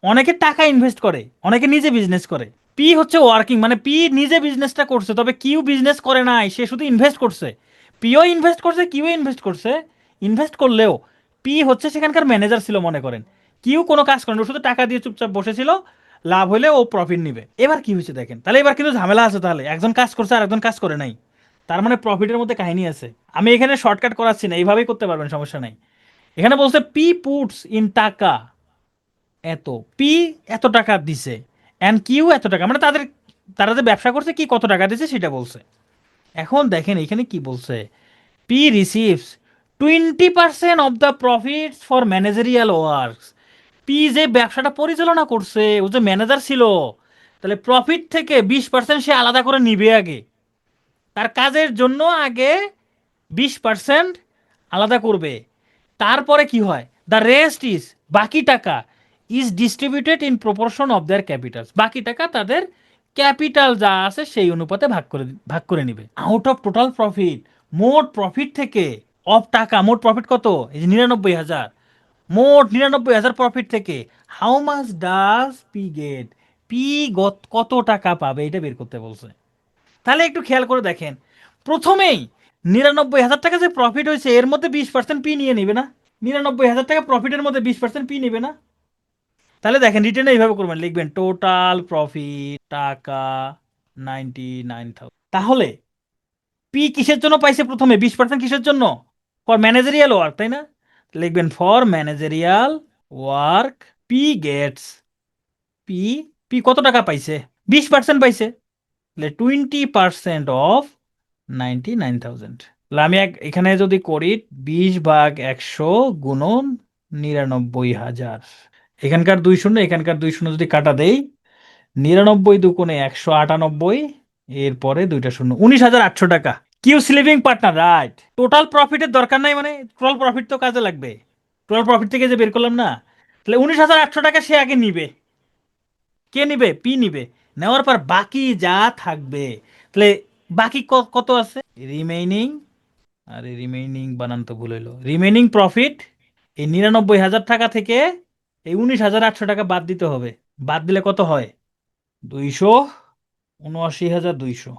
অনেকে টাকা ইনভেস্ট করে, অনেকে নিজে বিজনেস করে। পি হচ্ছে ওয়ার্কিং, মানে পি নিজে বিজনেসটা করছে, তবে কিউ বিজনেস করে নাই, সে শুধু ইনভেস্ট করছে। পিও ইনভেস্ট করছে, কিউ ইনভেস্ট করছে। ইনভেস্ট করলেও পি হচ্ছে সেখানকার ম্যানেজার ছিল মনে করেন, কিউ কোনো কাজ করেন, ও শুধু টাকা দিয়ে চুপচাপ বসেছিল, লাভ হলে ও প্রফিট নিবে। এবার কি হয়েছে দেখেন, তাহলে এবার কিন্তু ঝামেলা আছে। তাহলে একজন কাজ করছে আর একজন কাজ করে নাই, তার মানে প্রফিটের মধ্যে কাহিনী আছে। আমি এখানে শর্টকাট করাচ্ছি না, এইভাবেই করতে পারবেন, সমস্যা নাই। এখানে বলছে পি পুটস ইন টাকা এত, পি এত টাকা দিছে, অ্যান্ড কিউ এত টাকা, মানে তাদের তারা যে ব্যবসা করছে কি কত টাকা দিয়েছে সেটা বলছে। এখন দেখেন এখানে কি বলছে, P receives 20% of the profits for managerial works. P যে ব্যবসাটা পরিচালনা করছে, ও যে ম্যানেজার ছিল, তাহলে প্রফিট থেকে 20% সে আলাদা করে নিবে আগে, তার কাজের জন্য আগে 20% আলাদা করবে। তারপরে কি হয়, দ্য রেস্ট ইজ, বাকি টাকা is distributed in proportion of their capital, বাকি টাকা তাদের ক্যাপিটাল যা আছে সেই অনুপাতে ভাগ করে নিবে আউট অফ টোটাল প্রফিট। মোট প্রফিট থেকে, অফ টাকা, মোট প্রফিট কত, এই যে 99,000, মোট 99,000 প্রফিট থেকে how much does P get, P কত টাকা পাবে এটা বের করতে বলছে। তাহলে একটু খেয়াল করে দেখেন, প্রথমেই 99,000 টাকা যে প্রফিট হয়েছে এর মধ্যে 20% পি নিয়ে নিবে না? 99,000 টাকা প্রফিটের মধ্যে 20% পি নিবে না? তাহলে দেখেন রিটেনে এইভাবে করবেন, লিখবেন টোটাল প্রফিট টাকা 99,000। তাহলে পি কিসের জন্য পাইছে প্রথমে 20%, কিসের জন্য? ফর ম্যানেজারিয়াল ওয়ার্ক, তাই না? লিখবেন for managerial work P gets, P, P কত টাকা পাইছে? 20% পাইছে, তাহলে 20% অফ 99,000। তাহলে আমি এখানে যদি করি 20/100 গুণন 99,000, এখানকার 2 শূন্য এখানকার 2 শূন্য যদি কাটা দেই, 99 দুগুণে 198, এরপরে 2টা 0, 19,800 টাকা। Q sleeping partner, right. Total প্রফিটের দরকার নাই মানে, টোটাল প্রফিট তো কাজে লাগবে, টোটাল প্রফিট থেকে যে বের করলাম না, তাহলে 19,800 টাকা সে আগে নিবে। কে নিবে? পি নিবে। নেওয়ার পর বাকি যা থাকবে, তাহলে বাকি কত আছে রিমেইনিং, আরে রিমেইনিং বানান তো ভুল হইলো, রিমেইনিং প্রফিট, এই 99,000 টাকা থেকে এই 19,800 টাকা বাদ দিতে হবে। বাদ দিলে কত হয়? 279,200।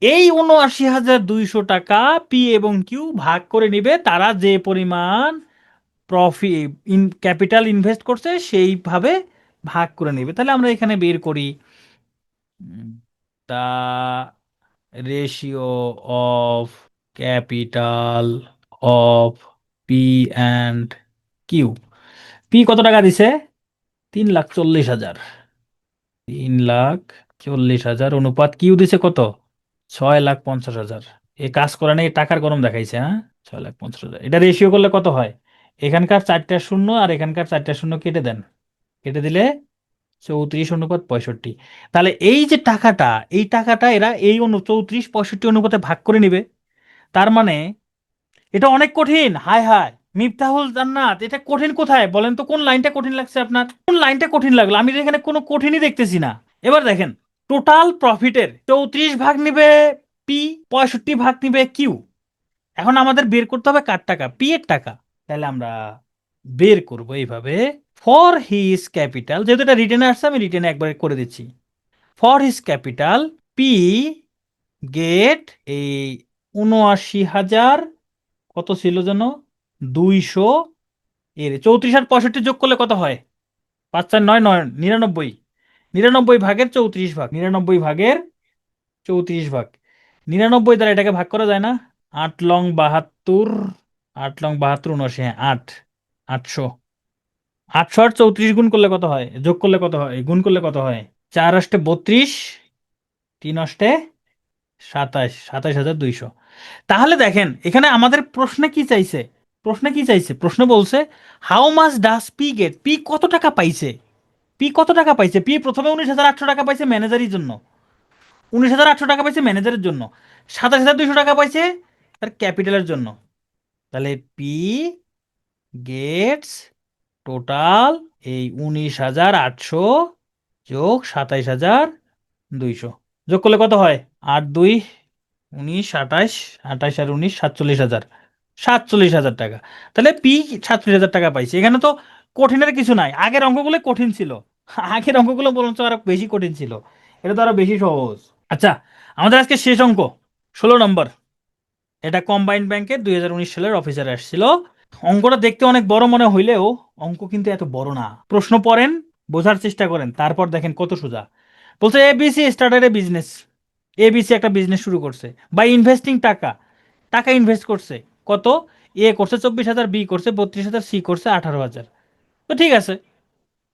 এই 79,200 টাকা পি এবং কিউ ভাগ করে নিবে, তারা যে পরিমাণ প্রফিট ক্যাপিটাল ইনভেস্ট করছে সেইভাবে ভাগ করে নেবে। তাহলে আমরা এখানে বের করি the ratio of capital of P and Q. P কত টাকা দিছে? 3,40,000, 3,40,000 অনুপাত কিউ দিছে কত? 6,50,000। এ কাজ করে নেই, টাকার গরম দেখাইছে, হ্যাঁ। 6,50,000, এটা রেশিও করলে কত হয়? এখানকার 4টা 0 আর এখানকার 4টা 0 কেটে দেন, কেটে দিলে 34:65। তাহলে এই যে টাকাটা, এই টাকাটা এরা এই 34-65 অনুপাতে ভাগ করে নিবে। তার মানে এটা অনেক কঠিন, হায় হায় মিফতাহুল জান্নাত, এটা কঠিন কোথায় বলেন তো? কোন লাইনটা কঠিন লাগছে আপনার? কোন লাইনটা কঠিন লাগলো? আমি তো এখানে কোনো কঠিনই দেখতেছি না। এবার দেখেন, টোটাল প্রফিটের 34 ভাগ নিবে পি, 65 ভাগ নিবে কিউ। এখন আমাদের বের করতে হবে কার টাকা? পি এর টাকা। তাহলে আমরা বের করব এইভাবে, ফর হিজ ক্যাপিটাল, যেহেতু এটা রিটেনে আসছে আমি রিটেনে একবার করে দিচ্ছি। For his capital P get এই 79,000, কত ছিল যেন, 200, এর 34 আর 65 যোগ করলে কত হয়? 5 4 9 9, 99, 99 ভাগের 34 ভাগ, 99 ভাগের 34 ভাগ, 99 দ্বারা এটাকে ভাগ করা যায় না? 8 লং 72, 8 লং 72, 79, হ্যাঁ 8, 800, 800 আর 34 গুণ করলে কত হয়, যোগ করলে কত হয়, গুণ করলে কত হয়? 4 অষ্টে 32, 3 অষ্টে 27, 27,200। তাহলে দেখেন এখানে আমাদের প্রশ্নে কি চাইছে, প্রশ্নে কি চাইছে, প্রশ্ন বলছে how much does P get, P কত টাকা পাইছে, পি কত টাকা পাইছে? পি প্রথমে 19,800 টাকা পাইছে ম্যানেজারের জন্য, 19,800 টাকা পাইছে ম্যানেজারের জন্য, 27,200 টাকা পাইছে তার ক্যাপিটালের জন্য। তাহলে পি গেটস টোটাল এই 19,800 যোগ 27,200, যোগ করলে কত হয়? 8 2 19, 28, 28 আর 19, 47,000, 47,000 টাকা। তাহলে পি 47,000 টাকা পাইছে। এখানে তো কঠিনের কিছু নাই, আগের অঙ্কগুলো কঠিন ছিল, আগের অঙ্কগুলো বরঞ্চ আরো বেশি কঠিন ছিল, এটা তো আরো বেশি সহজ। আচ্ছা, আমাদের আজকে শেষ অঙ্ক, 16 নম্বর। এটা কম্বাইন্ড ব্যাংকের 2019 সালের অফিসার আসছিল। অঙ্কটা দেখতে অনেক বড় মনে হইলেও অঙ্ক কিন্তু এত বড় না। প্রশ্ন পড়েন, বোঝার চেষ্টা করেন, তারপর দেখেন কত সোজা। বলছে ABC started a business, ABC একটা বিজনেস শুরু করছে বাই ইনভেস্টিং টাকা, টাকা ইনভেস্ট করছে কত? এ করছে 24,000, বি করছে 32,000, সি করছে 18,000। তো ঠিক আছে,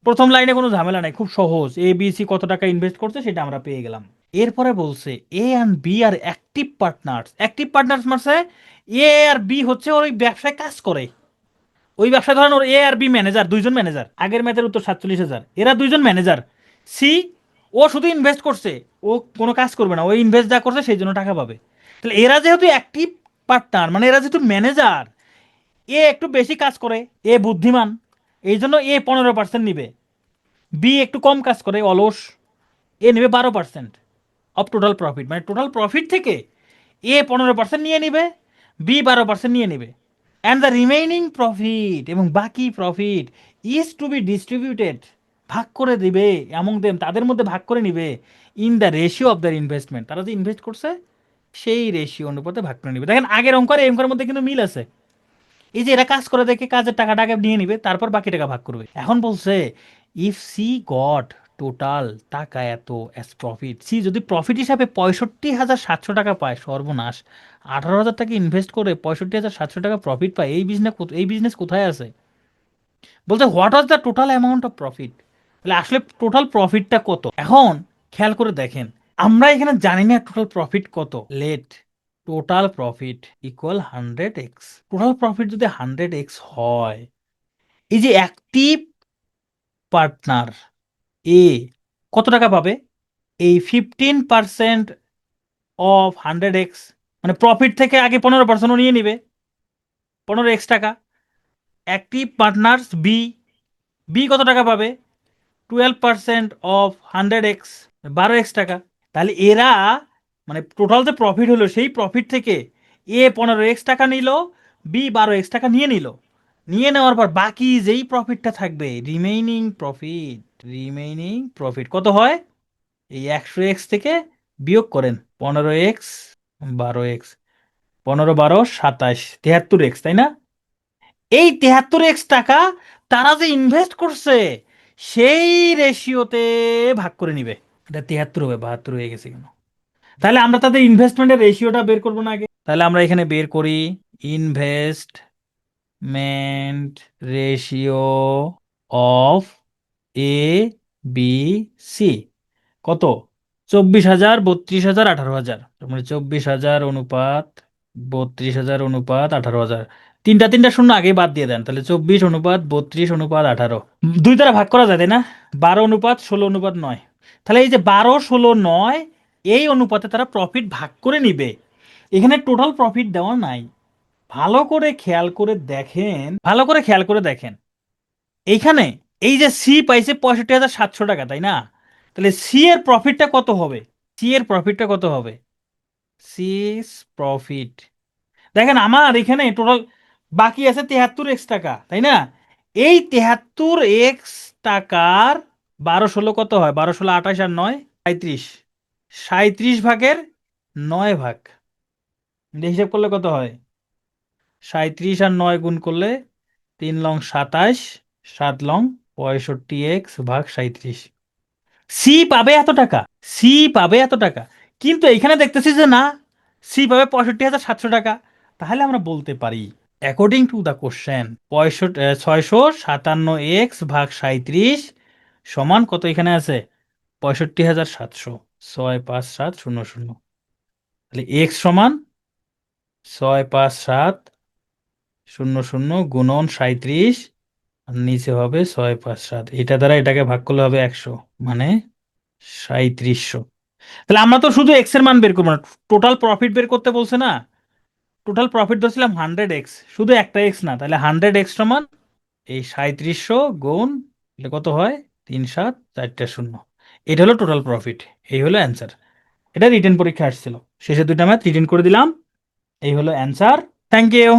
প্রথম লাইনে কোনো ঝামেলা নাই, খুব সহজ, এ বি সি কত টাকা ইনভেস্ট করছে সেটা আমরা পেয়ে গেলাম। এরপরে বলছে A and B are active partners. Active partners মানে এ আর বি হচ্ছে ওই ব্যবসায় কাজ করে। ওই ব্যবসায় ধরেন ওর এ আর বি ম্যানেজার, দুইজন ম্যানেজার। আগের ম্যাচের উত্তর 47,000। এরা দুইজন ম্যানেজার। সি ও শুধু ইনভেস্ট করছে, ও কোনো কাজ করবে না, ও ইনভেস্ট যা করছে সেই জন্য টাকা পাবে। তাহলে এরা যেহেতু অ্যাক্টিভ পার্টনার, মানে এরা যেহেতু ম্যানেজার, এ একটু বেশি কাজ করে, এ বুদ্ধিমান, এই জন্য এ 15% নিবে। বি একটু কম কাজ করে, অলস, এ নেবে 12% অফ টোটাল প্রফিট। মানে টোটাল প্রফিট থেকে এ 15% নিয়ে নিবে, বি 12% নিয়ে নিবে। অ্যান্ড দ্য রিমেইনিং প্রফিট, এবং বাকি profit is to be distributed, ভাগ করে দিবে, এমন দেম, তাদের মধ্যে ভাগ করে নিবে, in the ratio of their investment, তারা যে ইনভেস্ট করছে সেই রেশিও অনুপাতে ভাগ করে নিবে। দেখেন আগের অঙ্ক আর এই অঙ্কের মধ্যে কিন্তু মিল আছে। এই যে এরা কাজ করে দেখে কাজের টাকাটা আগে নিয়ে নিবে, তারপর বাকি টাকা ভাগ করবে। এখন বলছে ইফ সি গট টোটাল টাকা এত অ্যাজ প্রফিট, সি যদি প্রফিট হিসাবে 65,700 টাকা পায়, সর্বনাশ, 18,000 টাকা ইনভেস্ট করে 65,700 টাকা প্রফিট পায়, এই বিজনেস কোথায় আছে? বলছে what was the total amount of profit, তাহলে আসলে টোটাল প্রফিটটা কত? এখন খেয়াল করে দেখেন, আমরা এখানে জানি না টোটাল প্রফিট কত। Let total profit equal 100x। Total profit যদি 100x হয়, এই যে অ্যাক্টিভ পার্টনার এ কত টাকা পাবে? এই 15% অফ 100x, মানে প্রফিট থেকে আগে 15% নিয়ে নিবে, 15x টাকা। অ্যাক্টিভ পার্টনার্স বি, বি কত টাকা পাবে? 12% অফ 100x, 12x টাকা। তাহলে এরা, মানে টোটাল যে প্রফিট হলো সেই প্রফিট থেকে এ 15x টাকা নিল, বি 12x টাকা নিয়ে নিল। নিয়ে নেওয়ার পর বাকি যেই প্রফিটটা থাকবে, রিমেইনিং প্রফিট কত হয়? এই 100x থেকে বিয়োগ করেন 15x, 12x, 15 12 27, 73x, তাই না? এই 73x টাকা তারা যে ইনভেস্ট করছে সেই রেশিওতে ভাগ করে নিবে। এটা 73 হবে, 72 হয়ে গেছে কেন? তাহলে আমরা তাদের ইনভেস্টমেন্টের রেশিওটা বের করবো না আগে? তাহলে আমরা এখানে বের করি investment ratio of A B C কত? 24,000, 32,000, 18,000। মানে 24,000 অনুপাত 32,000 অনুপাত 18,000। তিনটা তিনটা শূন্য আগে বাদ দিয়ে দেন, তাহলে 24 অনুপাত 32 অনুপাত 18। দুই দ্বারা ভাগ করা যায় তাই না? 12 অনুপাত 16 অনুপাত 9। তাহলে এই যে 12, 16, 9 এই অনুপাতে তারা প্রফিট ভাগ করে নিবে। এখানে টোটাল প্রফিট দেওয়া নাই। ভালো করে খেয়াল করে দেখেন, ভালো করে খেয়াল করে দেখেন, এইখানে এই যে সি পাইছে 65,700 টাকা, তাই না? তাহলে সি এর প্রফিটটা কত হবে? সি এর প্রফিটটা কত হবে? সিস প্রফিট, দেখেন আমার এখানে টোটাল বাকি আছে 73x টাকা, তাই না? এই 73x টাকার 12 16 কত হয়? 12 16 28 আর 9 37। 37 ভাগের 9 ভাগ, দিয়ে হিসাব করলে কত হয়? 37 আর 9 গুণ করলে 3 লং 27, 7 লং 65x ভাগ 37। সি পাবে এত টাকা, সি পাবে এত টাকা। কিন্তু এখানে দেখতেছি যে না, সি পাবে 65,700 টাকা। তাহলে আমরা বলতে পারি according to the question 657x ভাগ 37 সমান কত? এখানে আছে 65,700, 65700। তাহলে এক্স সমান 65700 গুণন 37, আর নিচে হবে 657। এটা দ্বারা এটাকে ভাগ করলে হবে 100, মানে 3700। তাহলে আমরা তো শুধু এক্স এর মান বের করবো না, টোটাল প্রফিট বের করতে বলছে না? টোটাল প্রফিট ধরছিলাম 100x, শুধু একটা এক্স না, তাহলে 100x সমান এই 3700 গুণ, এটা কত হয়? 3 7 4টা শূন্য। এটা হলো টোটাল প্রফিট, এই হলো অ্যান্সার। এটা রিটেন পরীক্ষা আসছিল, শেষে দুইটা ম্যাথ রিটেন করে দিলাম, এই হলো অ্যান্সার। Thank you.